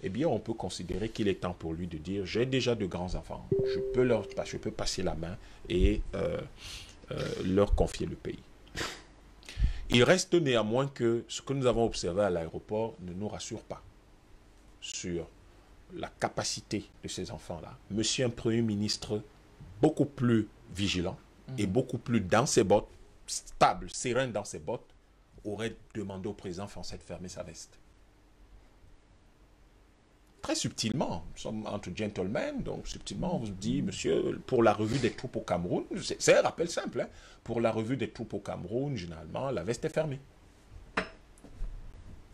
eh bien, on peut considérer qu'il est temps pour lui de dire « j'ai déjà de grands-enfants, je peux passer la main et leur confier le pays ». Il reste néanmoins que ce que nous avons observé à l'aéroport ne nous rassure pas sur la capacité de ces enfants-là. Monsieur un Premier ministre beaucoup plus vigilant et beaucoup plus dans ses bottes, stable, serein dans ses bottes, aurait demandé au président français de fermer sa veste. Très subtilement, nous sommes entre gentlemen, donc subtilement on vous dit, monsieur, pour la revue des troupes au Cameroun, c'est un rappel simple, hein, pour la revue des troupes au Cameroun, généralement, la veste est fermée.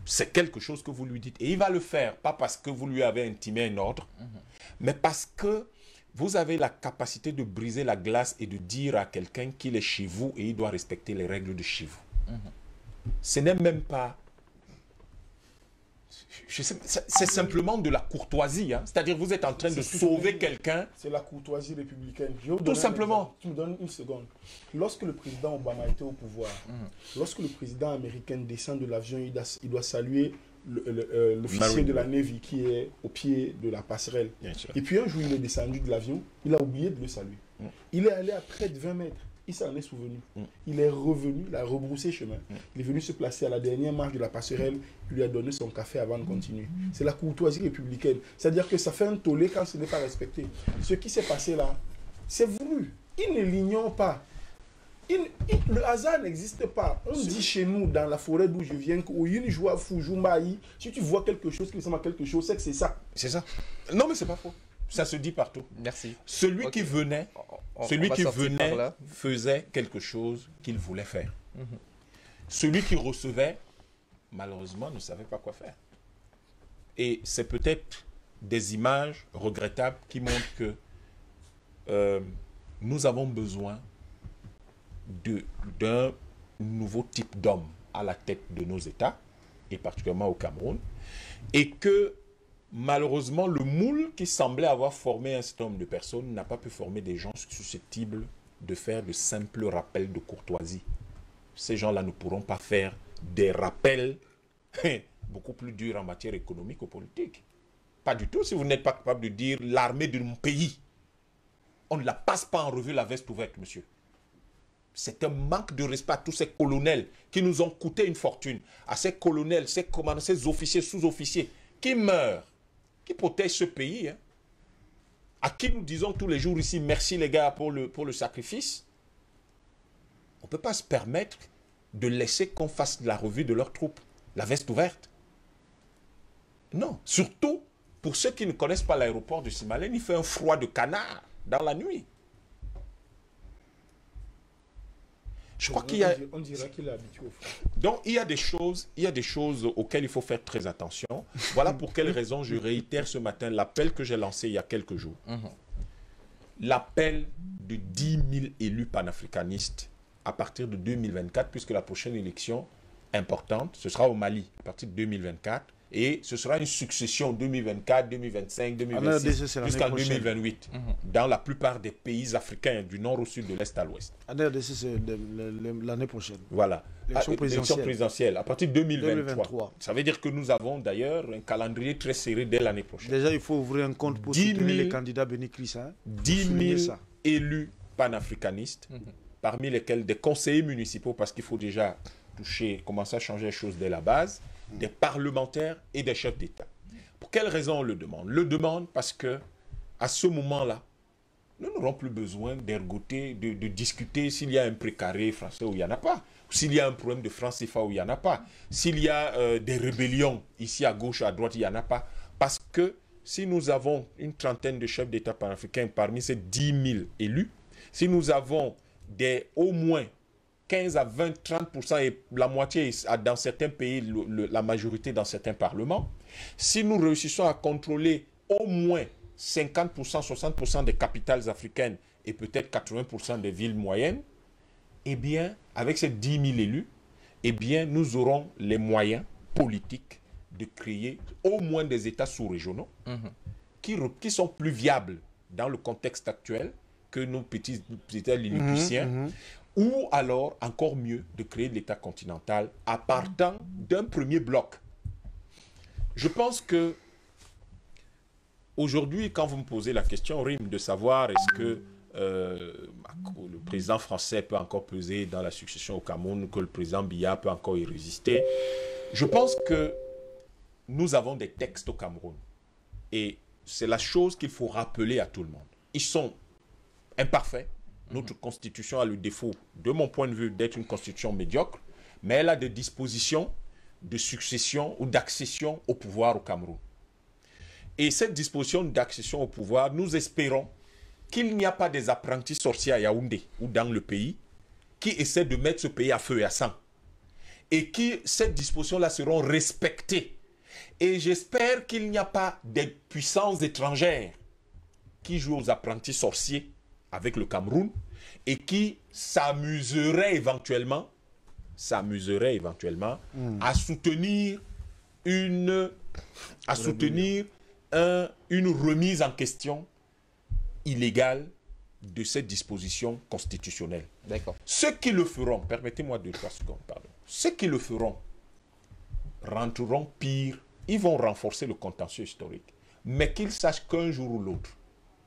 C'est quelque chose que vous lui dites. Et il va le faire, pas parce que vous lui avez intimé un ordre, mais parce que vous avez la capacité de briser la glace et de dire à quelqu'un qu'il est chez vous et il doit respecter les règles de chez vous. Ce n'est même pas... C'est simplement de la courtoisie. Hein. C'est-à-dire vous êtes en train de sauver quelqu'un. C'est la courtoisie républicaine. Tout simplement. Tu me donnes une seconde. Lorsque le président Obama était au pouvoir, lorsque le président américain descend de l'avion, il doit saluer l'officier de la Navy qui est au pied de la passerelle. Et puis un jour, il est descendu de l'avion, il a oublié de le saluer. Il est allé à près de 20 mètres. Il s'en est souvenu. Il est revenu, il a rebroussé chemin. Il est venu se placer à la dernière marche de la passerelle. Il lui a donné son café avant de continuer. C'est la courtoisie républicaine. C'est-à-dire que ça fait un tollé quand ce n'est pas respecté. Ce qui s'est passé là, c'est voulu. Ils ne l'ignorent pas. Le hasard n'existe pas. On dit chez nous, dans la forêt d'où je viens, qu'au Yunijua Fujumbaï, si tu vois quelque chose qui ressemble à quelque chose, c'est que c'est ça. C'est ça. Non, mais c'est pas faux. Ça se dit partout. Merci. Celui qui venait, faisait quelque chose qu'il voulait faire. Celui qui recevait, malheureusement, ne savait pas quoi faire. Et c'est peut-être des images regrettables qui montrent que nous avons besoin d'un nouveau type d'homme à la tête de nos États, et particulièrement au Cameroun, et que malheureusement, le moule qui semblait avoir formé un certain nombre de personnes n'a pas pu former des gens susceptibles de faire de simples rappels de courtoisie. Ces gens-là ne pourront pas faire des rappels beaucoup plus durs en matière économique ou politique. Pas du tout si vous n'êtes pas capable de dire l'armée de mon pays. On ne la passe pas en revue la veste ouverte, monsieur. C'est un manque de respect à tous ces colonels qui nous ont coûté une fortune. À ces colonels, ces commandants, ces officiers, sous-officiers qui meurent, qui protège ce pays, hein, à qui nous disons tous les jours ici, merci les gars pour le sacrifice, on ne peut pas se permettre de laisser qu'on fasse la revue de leurs troupes, la veste ouverte. Non, surtout pour ceux qui ne connaissent pas l'aéroport de Simalène, il fait un froid de canard dans la nuit. Je crois qu'il y a... On dirait qu'il est habitué au froid. Donc, il y a des choses auxquelles il faut faire très attention. Voilà pour quelle raison je réitère ce matin l'appel que j'ai lancé il y a quelques jours. L'appel de 10 000 élus panafricanistes à partir de 2024, puisque la prochaine élection importante, ce sera au Mali, à partir de 2024. Et ce sera une succession 2024, 2025, 2026, jusqu'en 2028, dans la plupart des pays africains, du nord au sud, de l'est à l'ouest. C'est l'année prochaine. Voilà. L'élection présidentielle, à partir de 2023. Ça veut dire que nous avons d'ailleurs un calendrier très serré dès l'année prochaine. Déjà, il faut ouvrir un compte pour soutenir les candidats Béni Christ. 10 000 élus panafricanistes, parmi lesquels des conseillers municipaux, parce qu'il faut déjà commencer à changer les choses dès la base, des parlementaires et des chefs d'État. Pour quelle raison on le demande? On le demande parce que à ce moment-là, nous n'aurons plus besoin d'ergoter, de discuter s'il y a un précaré français ou il n'y en a pas, s'il y a un problème de franc CFA ou il n'y en a pas, s'il y a des rébellions ici à gauche, à droite, il n'y en a pas. Parce que si nous avons une trentaine de chefs d'État panafricains parmi ces 10 000 élus, si nous avons au moins 15 à 20, 30% et la moitié dans certains pays, la majorité dans certains parlements, si nous réussissons à contrôler au moins 50%, 60% des capitales africaines et peut-être 80% des villes moyennes, eh bien, avec ces 10 000 élus, eh bien, nous aurons les moyens politiques de créer au moins des États sous-régionaux qui sont plus viables dans le contexte actuel que nos petits États lilliputiens, ou alors, encore mieux, de créer l'État continental à partant d'un premier bloc. Je pense que aujourd'hui, quand vous me posez la question, Rim, de savoir est-ce que le président français peut encore peser dans la succession au Cameroun, que le président Biya peut encore y résister. Je pense que nous avons des textes au Cameroun. Et c'est la chose qu'il faut rappeler à tout le monde. Ils sont imparfaits. Notre constitution a le défaut, de mon point de vue, d'être une constitution médiocre, mais elle a des dispositions de succession ou d'accession au pouvoir au Cameroun. Et cette disposition d'accession au pouvoir, nous espérons qu'il n'y a pas des apprentis sorciers à Yaoundé ou dans le pays qui essaient de mettre ce pays à feu et à sang. Et que cette disposition-là seront respectées. Et j'espère qu'il n'y a pas des puissances étrangères qui jouent aux apprentis sorciers avec le Cameroun et qui s'amuseraient éventuellement à soutenir une remise en question illégale de cette disposition constitutionnelle. D'accord. Ceux qui le feront, permettez-moi 2-3 secondes, pardon. Ceux qui le feront rentreront pire, ils vont renforcer le contentieux historique. Mais qu'ils sachent qu'un jour ou l'autre,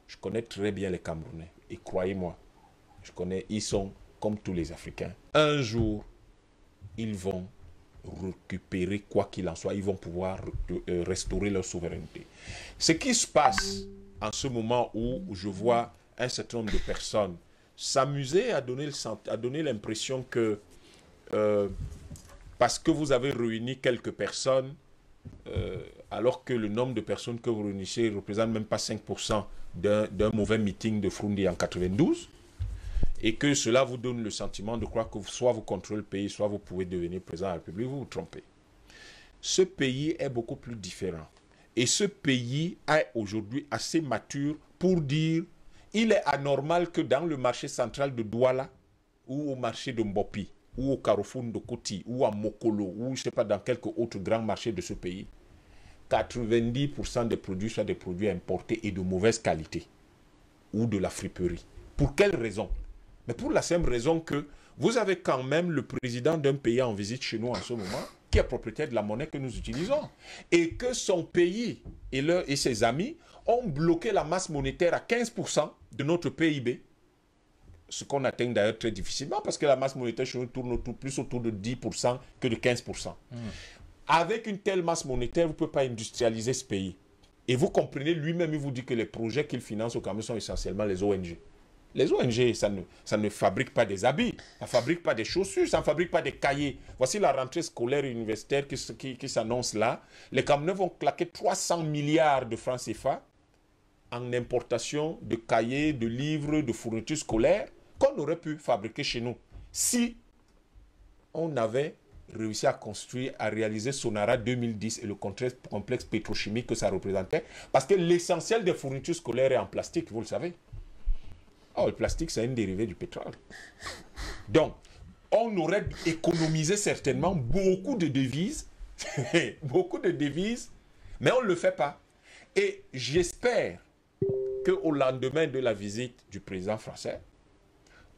je connais très bien les Camerounais, et croyez-moi, ils sont comme tous les Africains. Un jour, ils vont récupérer quoi qu'il en soit, ils vont pouvoir restaurer leur souveraineté. Ce qui se passe en ce moment où je vois un certain nombre de personnes s'amuser à donner l'impression que parce que vous avez réuni quelques personnes, alors que le nombre de personnes que vous réunissez ne représente même pas 5% d'un mauvais meeting de Frundi en 92, et que cela vous donne le sentiment de croire que soit vous contrôlez le pays, soit vous pouvez devenir président de la République, vous vous trompez. Ce pays est beaucoup plus différent. Et ce pays est aujourd'hui assez mature pour dire il est anormal que dans le marché central de Douala, ou au marché de Mbopi, ou au Carrefour de Koti, ou à Mokolo, ou je ne sais pas dans quelques autres grands marchés de ce pays, 90% des produits soient des produits importés et de mauvaise qualité, ou de la friperie. Pour quelle raison? Mais pour la simple raison que vous avez quand même le président d'un pays en visite chez nous en ce moment, qui est propriétaire de la monnaie que nous utilisons, et que son pays et ses amis ont bloqué la masse monétaire à 15% de notre PIB, ce qu'on atteint d'ailleurs très difficilement, parce que la masse monétaire chez nous tourne plus autour de 10% que de 15%. Avec une telle masse monétaire, vous ne pouvez pas industrialiser ce pays. Et vous comprenez, lui-même, il vous dit que les projets qu'il finance au Cameroun sont essentiellement les ONG. Les ONG, ça ne fabrique pas des habits, ça ne fabrique pas des chaussures, ça ne fabrique pas des cahiers. Voici la rentrée scolaire universitaire qui s'annonce là. Les Camerounais vont claquer 300 milliards de francs CFA en importation de cahiers, de livres, de fournitures scolaires qu'on aurait pu fabriquer chez nous si on avait réussi à construire, à réaliser Sonara 2010 et le complexe pétrochimique que ça représentait. Parce que l'essentiel des fournitures scolaires est en plastique, vous le savez. Oh, le plastique, c'est un dérivé du pétrole. Donc, on aurait économisé certainement beaucoup de devises, mais on ne le fait pas. Et j'espère qu'au lendemain de la visite du président français,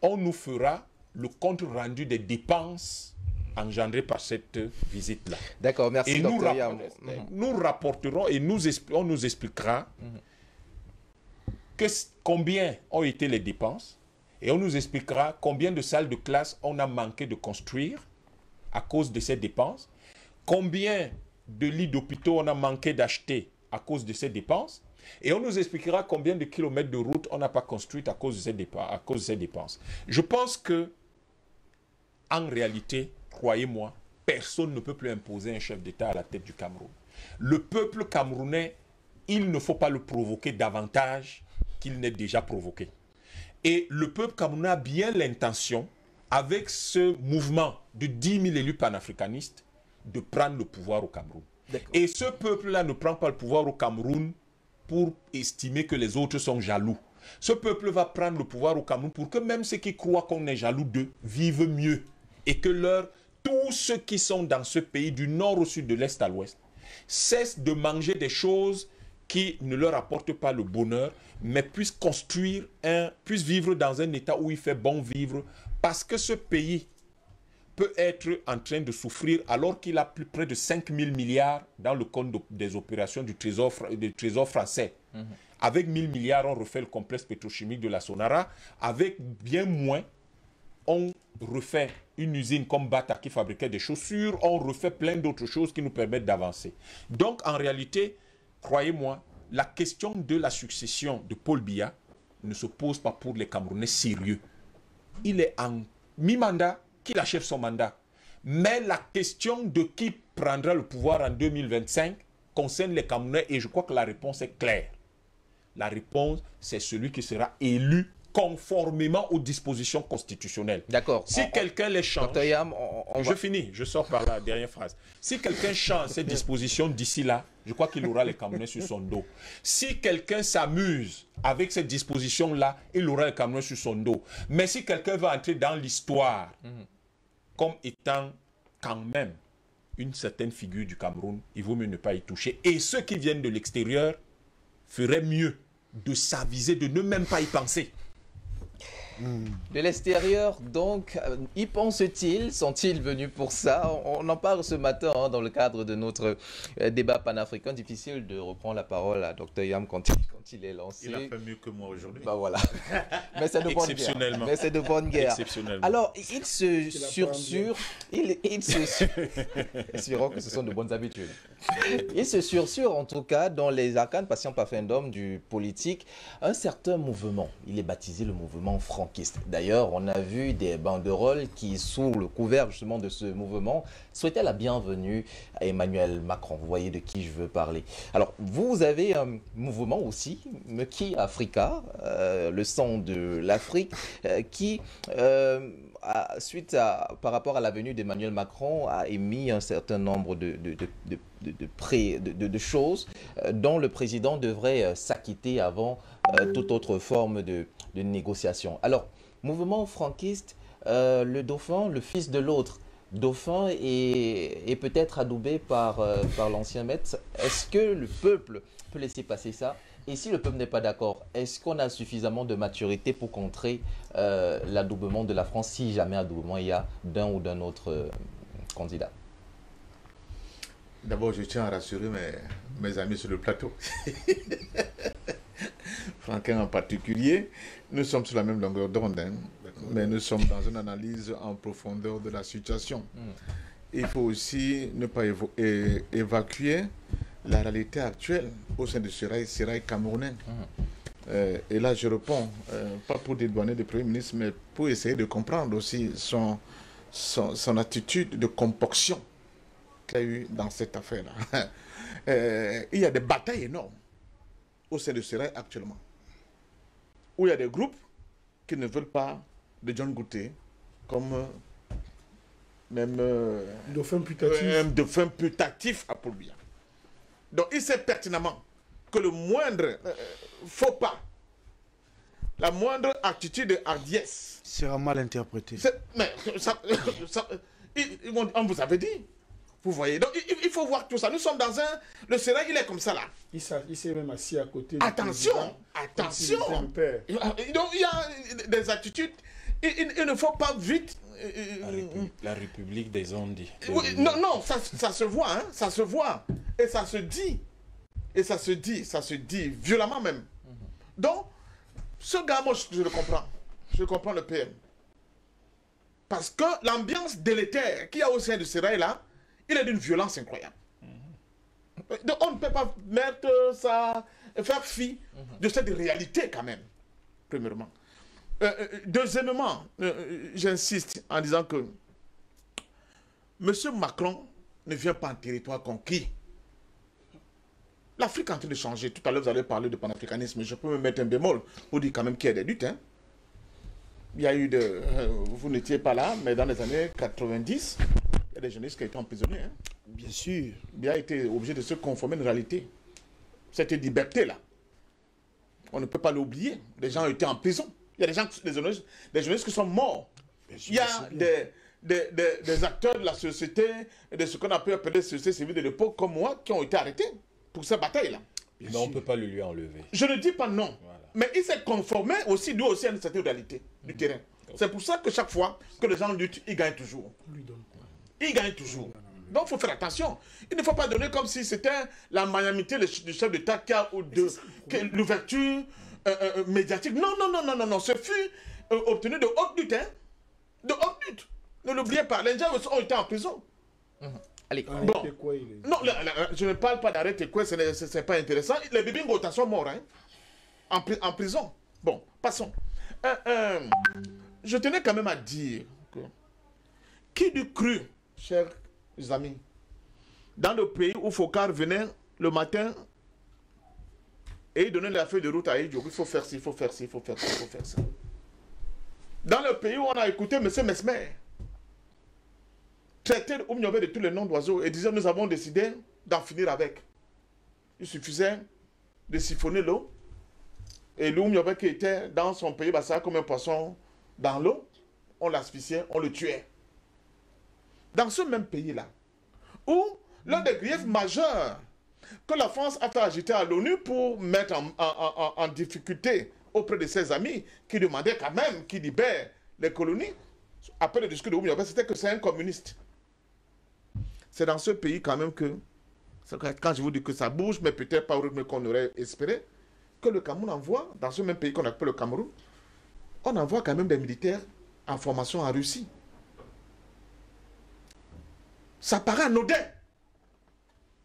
on nous fera le compte rendu des dépenses engendrées par cette visite-là. D'accord, merci. Et nous rapporterons et on nous expliquera combien ont été les dépenses, et on nous expliquera combien de salles de classe on a manqué de construire à cause de ces dépenses, combien de lits d'hôpitaux on a manqué d'acheter à cause de ces dépenses, et on nous expliquera combien de kilomètres de route on n'a pas construit à cause de ces dépenses. Je pense que, en réalité, croyez-moi, personne ne peut plus imposer un chef d'État à la tête du Cameroun. Le peuple camerounais, il ne faut pas le provoquer davantage qu'il n'est déjà provoqué. Et le peuple camerounais a bien l'intention, avec ce mouvement de 10 000 élus panafricanistes, de prendre le pouvoir au Cameroun. Et ce peuple-là ne prend pas le pouvoir au Cameroun pour estimer que les autres sont jaloux. Ce peuple va prendre le pouvoir au Cameroun pour que même ceux qui croient qu'on est jaloux d'eux vivent mieux. Et que tous ceux qui sont dans ce pays, du nord au sud, de l'est à l'ouest, cessent de manger des choses qui ne leur apportent pas le bonheur, mais puissent vivre dans un état où il fait bon vivre, parce que ce pays peut être en train de souffrir alors qu'il a près de 5 000 milliards dans le compte des opérations du trésor français. Avec 1000 milliards, on refait le complexe pétrochimique de la Sonara. Avec bien moins, on refait une usine comme Bata qui fabriquait des chaussures. On refait plein d'autres choses qui nous permettent d'avancer. Donc, en réalité, croyez-moi, la question de la succession de Paul Biya ne se pose pas pour les Camerounais sérieux. Il est en mi-mandat, qu'il achève son mandat. Mais la question de qui prendra le pouvoir en 2025 concerne les Camerounais et je crois que la réponse est claire. La réponse, c'est celui qui sera élu conformément aux dispositions constitutionnelles. D'accord. Si quelqu'un les change... Dr Yam, je finis, je sors par la dernière phrase. Si quelqu'un change ces dispositions d'ici là, je crois qu'il aura les Camerounais sur son dos. Si quelqu'un s'amuse avec ces dispositions-là, il aura les Camerounais sur son dos. Mais si quelqu'un veut entrer dans l'histoire comme étant quand même une certaine figure du Cameroun, il vaut mieux ne pas y toucher. Et ceux qui viennent de l'extérieur feraient mieux de s'aviser, de ne même pas y penser. De l'extérieur, donc, y pensent-ils? Sont-ils venus pour ça? On en parle ce matin hein, dans le cadre de notre débat panafricain. Difficile de reprendre la parole à Dr Yam quand il est lancé. Il a fait mieux que moi aujourd'hui. Bah voilà. Mais c'est de bonne guerre. Mais c'est de bonne guerre. Exceptionnellement. Alors, il se sursure. Espérons que ce sont de bonnes habitudes. Il se sursure, en tout cas, dans les arcanes patient pafindum du politique, un certain mouvement. Il est baptisé le mouvement franquiste. D'ailleurs, on a vu des banderoles qui, sous le couvert justement de ce mouvement, souhaitaient la bienvenue à Emmanuel Macron. Vous voyez de qui je veux parler. Alors, vous avez un mouvement aussi, Meki Africa, le sang de l'Afrique, qui, par rapport à la venue d'Emmanuel Macron, a émis un certain nombre de choses dont le président devrait s'acquitter avant toute autre forme de négociation. Alors, mouvement franquiste, le dauphin, le fils de l'autre, dauphin est peut-être adoubé par l'ancien maître. Est-ce que le peuple peut laisser passer ça? Et si le peuple n'est pas d'accord, est-ce qu'on a suffisamment de maturité pour contrer l'adoubement de la France, si jamais adoubement il y a d'un ou d'un autre candidat? D'abord, je tiens à rassurer mes amis sur le plateau. Franquin en particulier, nous sommes sur la même longueur d'onde, hein, mais nous sommes dans une analyse en profondeur de la situation. Il faut aussi ne pas évacuer la réalité actuelle au sein du sérail camerounais. Et là, je réponds, pas pour dédouaner le Premier ministre, mais pour essayer de comprendre aussi son attitude de comportion qu'il y a eu dans cette affaire-là. Il y a des batailles énormes au sein du sérail actuellement, où il y a des groupes qui ne veulent pas de John Gouté comme même dauphin putatif à Paul Biya. Donc il sait pertinemment que le moindre faux pas, la moindre attitude de hardiesse sera mal interprété. Mais on vous avait dit. Vous voyez, donc il faut voir tout ça. Nous sommes dans le sérail, il est comme ça là. Il s'est même assis à côté. Attention. Donc il y a des attitudes. Il ne faut pas vite. La République des ondes. Oui, non, ça se voit, hein, ça se voit. Et ça se dit. Ça se dit violemment même. Donc, ce gars, moi, je le comprends. Je comprends le PM. Parce que l'ambiance délétère qu'il y a au sein du sérail là, il est d'une violence incroyable. Donc on ne peut pas mettre ça, faire fi de cette réalité quand même, premièrement. Deuxièmement, j'insiste en disant que M. Macron ne vient pas en territoire conquis. L'Afrique est en train de changer. Tout à l'heure, vous allez parler de panafricanisme. Je peux me mettre un bémol pour dire quand même qu'il y a des luttes. Hein. Il y a eu vous n'étiez pas là, mais dans les années 90, il y a des journalistes qui ont été emprisonnés. Hein. Bien sûr. Il a été obligé de se conformer à une réalité. Cette liberté-là, on ne peut pas l'oublier. Les gens ont été en prison. Il y a des journalistes qui sont morts. Il y a des acteurs de la société, de ce qu'on a pu appeler la société civile de l'époque, comme moi, qui ont été arrêtés pour cette bataille-là. Mais on ne peut pas le lui enlever. Je ne dis pas non. Voilà. Mais il s'est conformé aussi, lui aussi, à une certaine réalité du terrain. C'est pour ça que chaque fois que les gens luttent, ils gagnent toujours. Il gagne toujours. Donc, il faut faire attention. Il ne faut pas donner comme si c'était la magnanimité du chef d'État qui a l'ouverture médiatique. Non, non, non, non, non, non. Ce fut obtenu de haute lutte. Hein? De haute lutte. Ne l'oubliez pas. Les gens ont été en prison. Allez. Bon. Non, je ne parle pas d'arrêter quoi, ce n'est pas intéressant. Les bébés Ngota sont morts hein? En prison. Bon, passons. Je tenais quand même à dire que qui du cru, chers amis, dans le pays où Fokar venait le matin et il donnait la feuille de route à Idjo, il faut faire ci, il faut faire ci, il faut faire ci, il faut faire ça. Dans le pays où on a écouté M. Mesmer traiter Oumniobé de tous les noms d'oiseaux et disait nous avons décidé d'en finir avec. Il suffisait de siphonner l'eau et l'Oumniobé qui était dans son pays, bah, ça comme un poisson dans l'eau, on l'asphyxiait, on le tuait. Dans ce même pays-là, où l'un des griefs majeurs que la France a fait agiter à l'ONU pour mettre en difficulté auprès de ses amis qui demandaient quand même qu'il libère les colonies, après le discours de Oumniobé, c'était que c'est un communiste. C'est dans ce pays quand même que, quand je vous dis que ça bouge, mais peut-être pas au rythme qu'on aurait espéré, que le Cameroun envoie, dans ce même pays qu'on appelle le Cameroun, on envoie quand même des militaires en formation en Russie. Ça paraît anodin.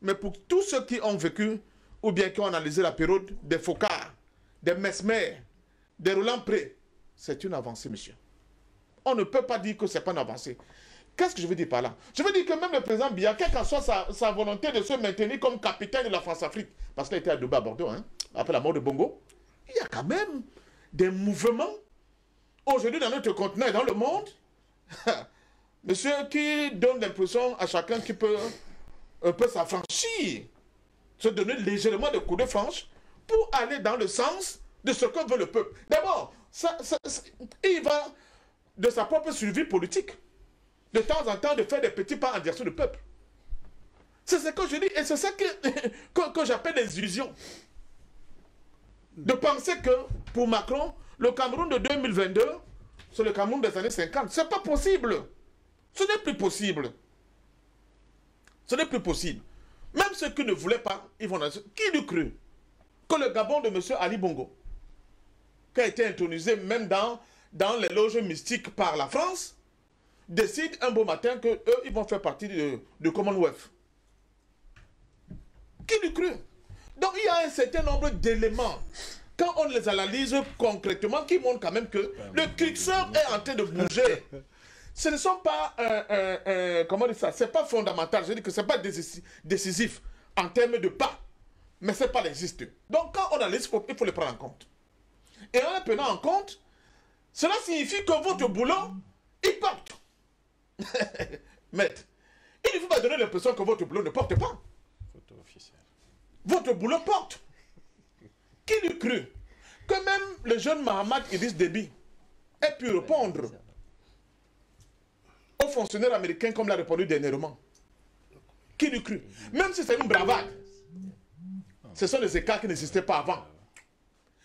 Mais pour tous ceux qui ont vécu, ou bien qui ont analysé la période des Fokar, des Mesmer, des Roland Pré, c'est une avancée, monsieur. On ne peut pas dire que ce n'est pas une avancée. Qu'est-ce que je veux dire par là? Je veux dire que même le président Biya, quelle qu'en soit sa volonté de se maintenir comme capitaine de la France-Afrique, parce qu'il a été adoubé à Bordeaux, hein, après la mort de Bongo, il y a quand même des mouvements aujourd'hui dans notre continent et dans le monde, monsieur, qui donne l'impression à chacun qui peut un peu s'affranchir, se donner légèrement de coups de franche pour aller dans le sens de ce que veut le peuple. D'abord, il va de sa propre survie politique, de temps en temps, de faire des petits pas en direction du peuple. C'est ce que je dis, et c'est ça que j'appelle les illusions. De penser que, pour Macron, le Cameroun de 2022, c'est le Cameroun des années 50. C'est pas possible. Ce n'est plus possible. Ce n'est plus possible. Même ceux qui ne voulaient pas, ils vont dans... Qui l'eût cru que le Gabon de M. Ali Bongo, qui a été intronisé même dans les loges mystiques par la France, décide un beau matin qu'eux, ils vont faire partie du Commonwealth. Qui l'eût cru? Donc il y a un certain nombre d'éléments, quand on les analyse concrètement, qui montrent quand même que le curseur est en train de bouger. Ce ne sont pas, comment dire ça, c'est pas fondamental, je dis que ce n'est pas décisif en termes de pas, mais ce n'est pas l'existe. Donc quand on analyse, il faut le prendre en compte. Et en le prenant en compte, cela signifie que votre boulot, il porte. Maître, il ne faut pas donner l'impression que votre boulot ne porte pas. Photo officielle. Votre boulot porte. Qui l'eût cru que même le jeune Mahamat Idriss Déby ait pu répondre aux fonctionnaires américains comme l'a répondu dernièrement? Qui l'eût cru? Même si c'est une bravade, ce sont des écarts qui n'existaient pas avant.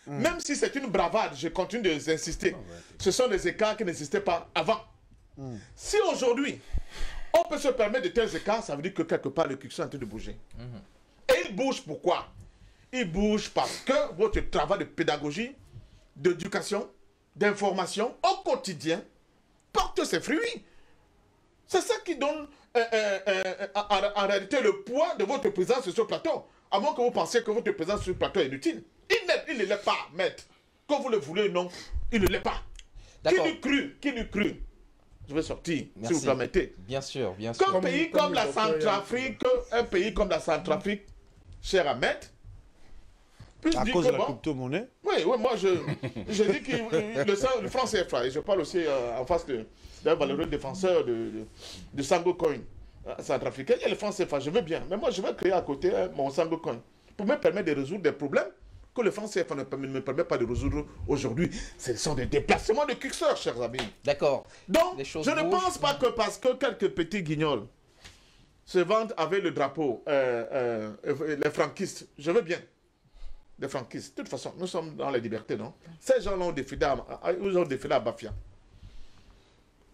Même si c'est une bravade, je continue d'insister, ce sont des écarts qui n'existaient pas avant. Si aujourd'hui, on peut se permettre de tels écarts, ça veut dire que quelque part le curseur est en train de bouger. Et il bouge pourquoi? Il bouge parce que votre travail de pédagogie, d'éducation, d'information au quotidien porte ses fruits. C'est ça qui donne en réalité le poids de votre présence sur ce plateau. À moins que vous pensiez que votre présence sur le plateau est inutile. Il ne l'est pas, maître. Que vous le voulez, non, il ne l'est pas. Qui l'eût cru? Qui l'eût cru? Je vais sortir, si vous permettez. Bien sûr, bien sûr. Qu'un pays comme la Centrafrique, cher Ahmed, à cause de la crypto-monnaie. Oui, moi je dis que le franc CFA, et je parle aussi en face d'un valeureux défenseur de Sango Coin centrafricain, il y a le franc CFA, je veux bien, mais moi je vais créer à côté mon Sango Coin pour me permettre de résoudre des problèmes que le franc CFA ne me permet pas de résoudre aujourd'hui. Ce sont des déplacements de curseurs, chers amis. D'accord. Donc, je ne pense pas que parce que quelques petits guignols se vendent avec le drapeau, les franquistes, je veux bien. Les franquistes. De toute façon, nous sommes dans la liberté, non? Ces gens-là ont défilé à Bafia.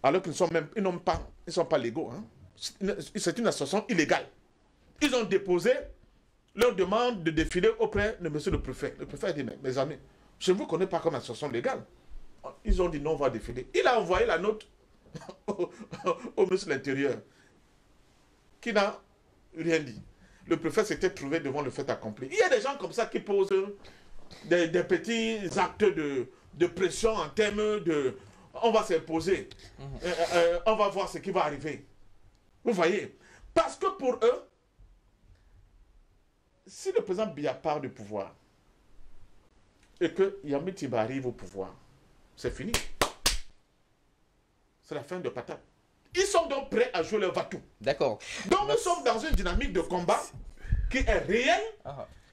Alors qu'ils ne sont pas légaux. Hein? c'est une association illégale. Ils ont déposé leur demande de défiler auprès de monsieur le préfet. Le préfet a dit, mais mes amis, je ne vous connais pas comme association légale. Ils ont dit non, on va défiler. Il a envoyé la note au ministre de l'Intérieur, qui n'a rien dit. Le préfet s'était trouvé devant le fait accompli. Il y a des gens comme ça qui posent des petits actes de pression en termes de... On va s'imposer. On va voir ce qui va arriver. Vous voyez? Parce que pour eux, si le président Biya part du pouvoir et que Yamé Tiba arrive au pouvoir, c'est fini. C'est la fin de patate. Ils sont donc prêts à jouer leur va-tout. D'accord. Donc nous sommes dans une dynamique de combat qui est réelle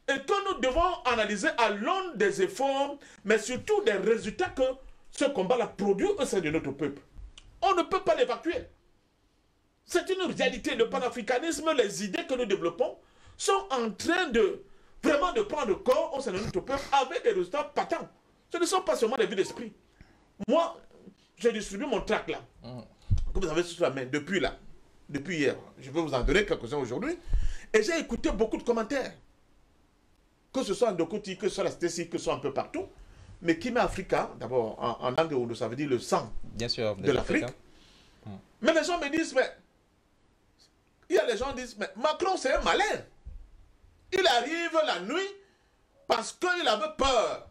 et que nous devons analyser à l'aune des efforts, mais surtout des résultats que ce combat-là produit au sein de notre peuple. On ne peut pas l'évacuer. C'est une réalité. Le panafricanisme, les idées que nous développons sont en train de vraiment de prendre corps au sein de notre peuple avec des résultats patents. Ce ne sont pas seulement des vues d'esprit. Moi, j'ai distribué mon tract là, que vous avez sur la main, depuis hier. Je vais vous en donner quelques-uns aujourd'hui. Et j'ai écouté beaucoup de commentaires. Que ce soit en Dokoti, que ce soit la STC, que ce soit un peu partout. Mais Kimi Africa, d'abord en langue où ça veut dire le sang de l'Afrique. Mais les gens me disent, mais il y a des gens qui disent, mais Macron c'est un malin. Il arrive la nuit parce qu'il avait peur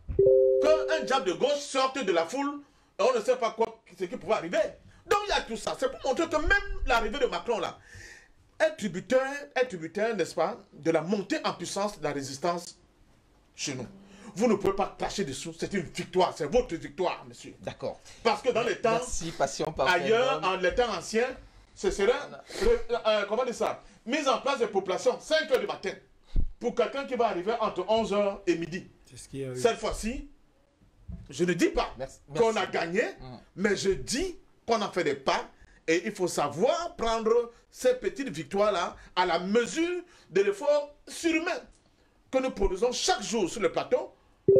qu'un diable de gauche sorte de la foule et on ne sait pas ce qui pouvait arriver. Donc il y a tout ça. C'est pour montrer que même l'arrivée de Macron là est tributaire, n'est-ce pas, de la montée en puissance de la résistance chez nous. Vous ne pouvez pas cracher dessous, c'est une victoire, c'est votre victoire, monsieur. D'accord. Parce que dans les temps, ailleurs, en les temps anciens, ce serait, comment dire ça, mise en place de population, 5 h du matin, pour quelqu'un qui va arriver entre 11 h et midi. Cette fois-ci, je ne dis pas qu'on a gagné, mais je dis qu'on a fait des pas, et il faut savoir prendre ces petites victoires-là à la mesure de l'effort surhumain que nous produisons chaque jour sur le plateau,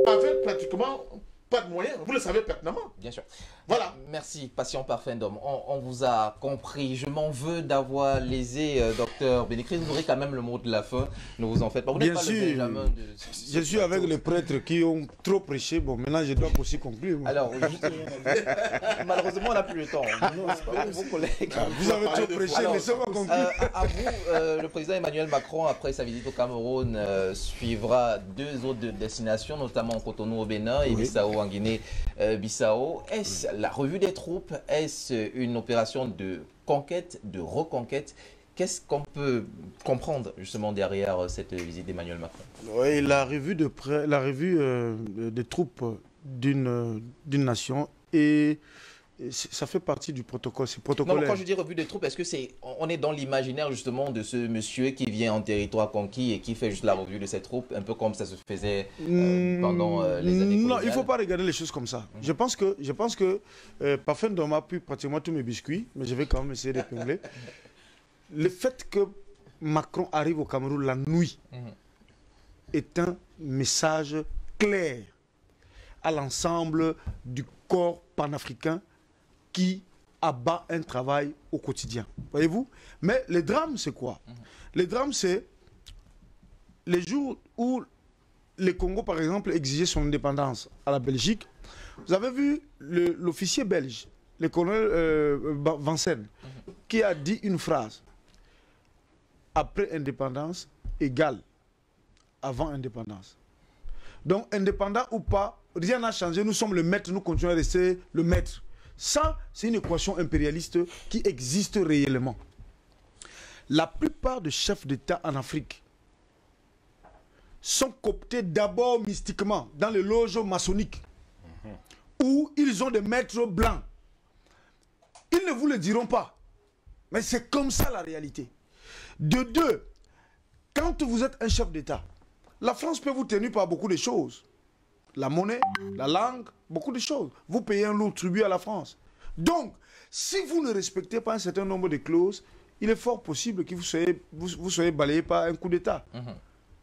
avec pratiquement pas de moyens. Vous le savez pertinemment. Bien sûr. Voilà. Merci, patient parfum d'homme. On vous a compris. Je m'en veux d'avoir lésé docteur Bénécris. Vous aurez quand même le mot de la fin. Ne vous en faites pas. Vous Bien sûr. Je suis avec les prêtres qui ont trop prêché. Bon, maintenant, je dois aussi conclure. Moi. Alors, malheureusement, on n'a plus le temps. Non, c'est pas vos collègues. Vous avez trop prêché, mais ça va conclure. À vous, le président Emmanuel Macron, après sa visite au Cameroun, suivra 2 autres destinations, notamment Cotonou au Bénin et Bissau en Guinée-Bissau. Est-ce la revue des troupes? Est-ce une opération de conquête, de reconquête? Qu'est-ce qu'on peut comprendre justement derrière cette visite d'Emmanuel Macron? Oui, la revue des troupes d'une nation et ça fait partie du protocole, c'est protocolaire. Non, quand je dis revue des troupes, est-ce que on est dans l'imaginaire justement de ce monsieur qui vient en territoire conquis et qui fait juste la revue de ses troupes, un peu comme ça se faisait pendant les années coloniales? Non, il ne faut pas regarder les choses comme ça. Je pense que Parfum d'homme a pu pratiquement tous mes biscuits, mais je vais quand même essayer d'épingler. Le fait que Macron arrive au Cameroun la nuit est un message clair à l'ensemble du corps panafricain qui abat un travail au quotidien. Voyez-vous? Mais les drames, c'est quoi? Les drames, c'est les jours où le Congo, par exemple, exigeait son indépendance à la Belgique. Vous avez vu l'officier belge, le colonel Vincennes, qui a dit une phrase. Après indépendance égale avant indépendance. Donc, indépendant ou pas, rien n'a changé. Nous sommes le maître, nous continuons à rester le maître. Ça, c'est une équation impérialiste qui existe réellement. La plupart des chefs d'État en Afrique sont cooptés d'abord mystiquement dans les loges maçonniques où ils ont des maîtres blancs. Ils ne vous le diront pas. Mais c'est comme ça la réalité. De deux, quand vous êtes un chef d'État, la France peut vous tenir par beaucoup de choses. La monnaie, la langue, beaucoup de choses. Vous payez un lourd tribut à la France. Donc, si vous ne respectez pas un certain nombre de clauses, il est fort possible que vous soyez balayé par un coup d'État.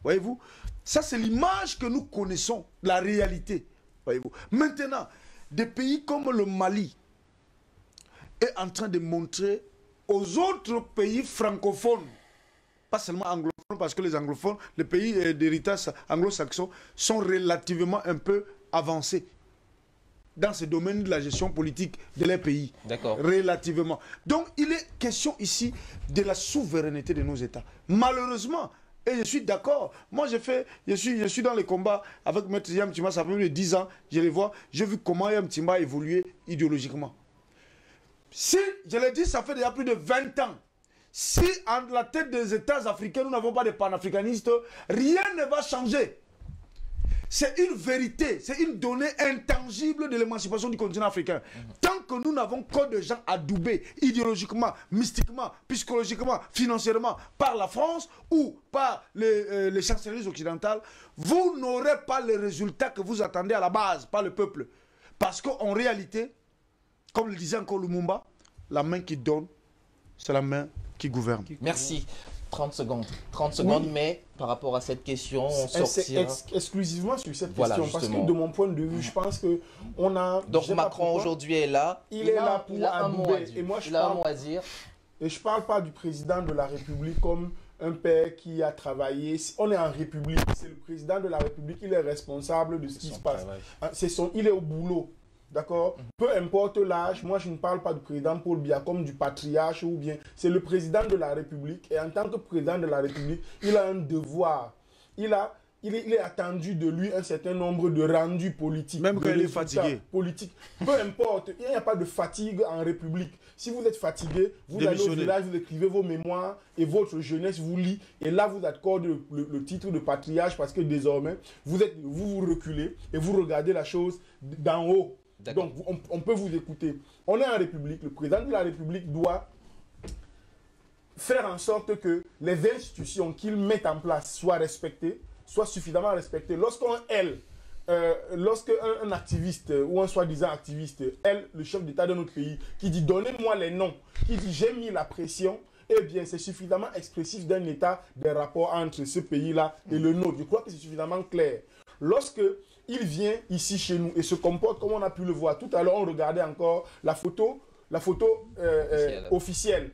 Voyez-vous? Ça, c'est l'image que nous connaissons, la réalité. Voyez-vous? Maintenant, des pays comme le Mali est en train de montrer aux autres pays francophones, pas seulement anglophones, parce que les anglophones, les pays d'héritage anglo-saxon sont relativement un peu avancés dans ce domaine de la gestion politique de leur pays. D'accord. Relativement. Donc, il est question ici de la souveraineté de nos États. Malheureusement, et je suis d'accord, moi je suis dans les combats avec Maître Yam Timba, ça fait plus de 10 ans, je les vois, j'ai vu comment Yam Timba a évolué idéologiquement. Si, je l'ai dit, ça fait déjà plus de 20 ans. Si, en la tête des États africains, nous n'avons pas de panafricanistes, rien ne va changer. C'est une vérité, c'est une donnée intangible de l'émancipation du continent africain. Tant que nous n'avons que des gens adoubés idéologiquement, mystiquement, psychologiquement, financièrement par la France ou par les chancelleries occidentales, vous n'aurez pas les résultats que vous attendez à la base, par le peuple. Parce qu'en réalité, comme le disait encore Lumumba, la main qui donne, c'est la main qui gouverne. Merci. 30 secondes. 30 secondes, oui. Mais par rapport à cette question, on sortira... exclusivement sur cette voilà, question, justement. parce que de mon point de vue, je pense qu'on a... Donc Macron aujourd'hui est là. Il est là pour adouber. Et moi, il a un mot à dire. Et je ne parle pas du président de la République comme un père qui a travaillé. On est en République, c'est le président de la République, il est responsable de ce qui se passe. Il est au boulot. D'accord? Peu importe l'âge, moi je ne parle pas du président Paul Biya comme du patriarche ou bien. C'est le président de la République et en tant que président de la République, il a un devoir. Il est attendu de lui un certain nombre de rendus politiques. Même quand il est fatigué. Politique. Peu importe, il n'y a pas de fatigue en République. Si vous êtes fatigué, vous allez au village, vous écrivez vos mémoires et votre jeunesse vous lit. Et là, vous accorde le titre de patriarche parce que désormais, vous reculez et vous regardez la chose d'en haut. Donc, on peut vous écouter. On est en République. Le président de la République doit faire en sorte que les institutions qu'il met en place soient respectées, soient suffisamment respectées. Lorsqu'un activiste ou un soi-disant activiste, le chef d'État de notre pays, qui dit « donnez-moi les noms », qui dit « j'ai mis la pression », eh bien, c'est suffisamment expressif d'un état des rapports entre ce pays-là et le nôtre. Je crois que c'est suffisamment clair. Lorsque il vient ici chez nous et se comporte comme on a pu le voir. Tout à l'heure, on regardait encore la photo officielle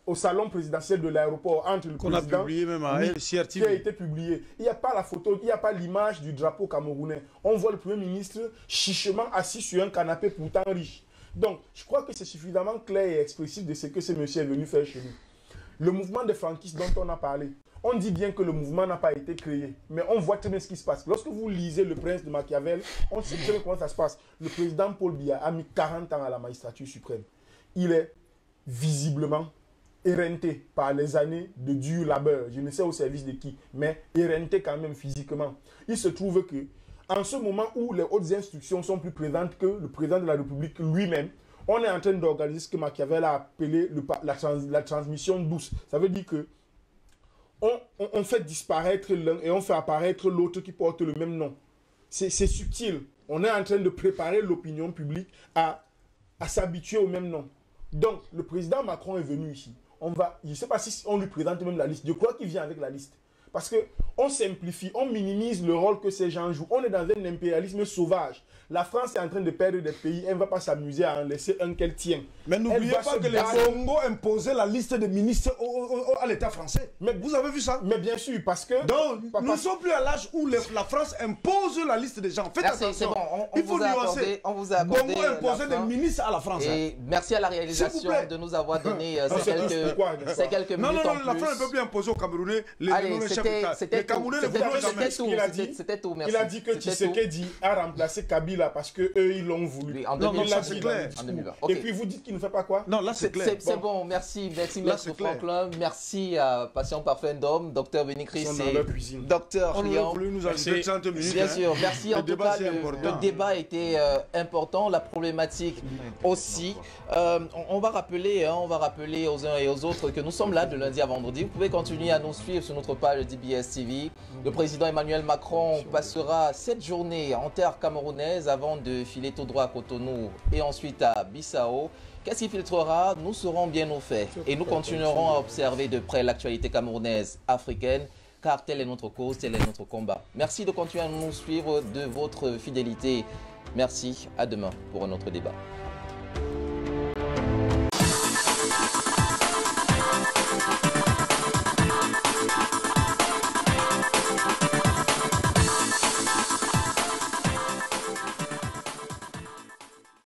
au salon présidentiel de l'aéroport entre le président... Qu'on a publié même à CRTV. Qui a été publié. Il n'y a pas la photo, il n'y a pas l'image du drapeau camerounais. On voit le Premier ministre chichement assis sur un canapé pourtant riche. Donc, je crois que c'est suffisamment clair et expressif de ce que ce monsieur est venu faire chez nous. Le mouvement des franquistes dont on a parlé, on dit bien que le mouvement n'a pas été créé, mais on voit très bien ce qui se passe. Lorsque vous lisez Le Prince de Machiavel, on sait très bien comment ça se passe. Le président Paul Biya a mis 40 ans à la magistrature suprême. Il est visiblement éreinté par les années de dur labeur. Je ne sais au service de qui, mais éreinté quand même physiquement. Il se trouve que, en ce moment où les hautes instructions sont plus présentes que le président de la République lui-même, on est en train d'organiser ce que Machiavel a appelé la transmission douce. Ça veut dire que on fait disparaître l'un et on fait apparaître l'autre qui porte le même nom. C'est subtil. On est en train de préparer l'opinion publique à s'habituer au même nom. Donc, le président Macron est venu ici. Je ne sais pas si on lui présente même la liste. Je crois qu'il vient avec la liste. Parce qu'on simplifie, on minimise le rôle que ces gens jouent. On est dans un impérialisme sauvage. La France est en train de perdre des pays. Elle ne va pas s'amuser à en laisser un qu'elle tient. Mais n'oubliez pas que les Congo imposaient la liste des ministres à l'État français. Mais vous avez vu ça? Mais bien sûr, parce que... Donc, nous ne sommes plus à l'âge où la France impose la liste des gens. Faites attention. Bon, il faut nuancer. On vous a accordé Congo imposait des ministres à la France. Et merci à la réalisation de nous avoir donné ces quelques minutes. Non, la France ne peut plus imposer aux Camerounais les chefs d'État. Les Camerounais ne voudront jamais. C'était tout, merci. Il a dit que Tshisekedi a remplacé Kabila parce qu'eux, ils l'ont voulu. Oui, en 2020, ça c'est clair. Et puis vous dites qu'il ne fait pas quoi? Non, là c'est clair. C'est bon, merci Maître Franklin, merci à Patient Parfum d'Homme, Docteur Bénicris et Docteur Rian. Nous ajouter 30 minutes. Bien sûr, merci. En tout cas, le débat était important, la problématique aussi. On va rappeler aux uns et aux autres que nous sommes là de lundi à vendredi. Vous pouvez continuer à nous suivre sur notre page DBS TV. Le président Emmanuel Macron passera cette journée en terre camerounaise avant de filer tout droit à Cotonou et ensuite à Bissau. Qu'est-ce qui filtrera? Nous serons bien au fait et nous continuerons à observer de près l'actualité camerounaise, africaine, car telle est notre cause, tel est notre combat. Merci de continuer à nous suivre, de votre fidélité. Merci, à demain pour un autre débat.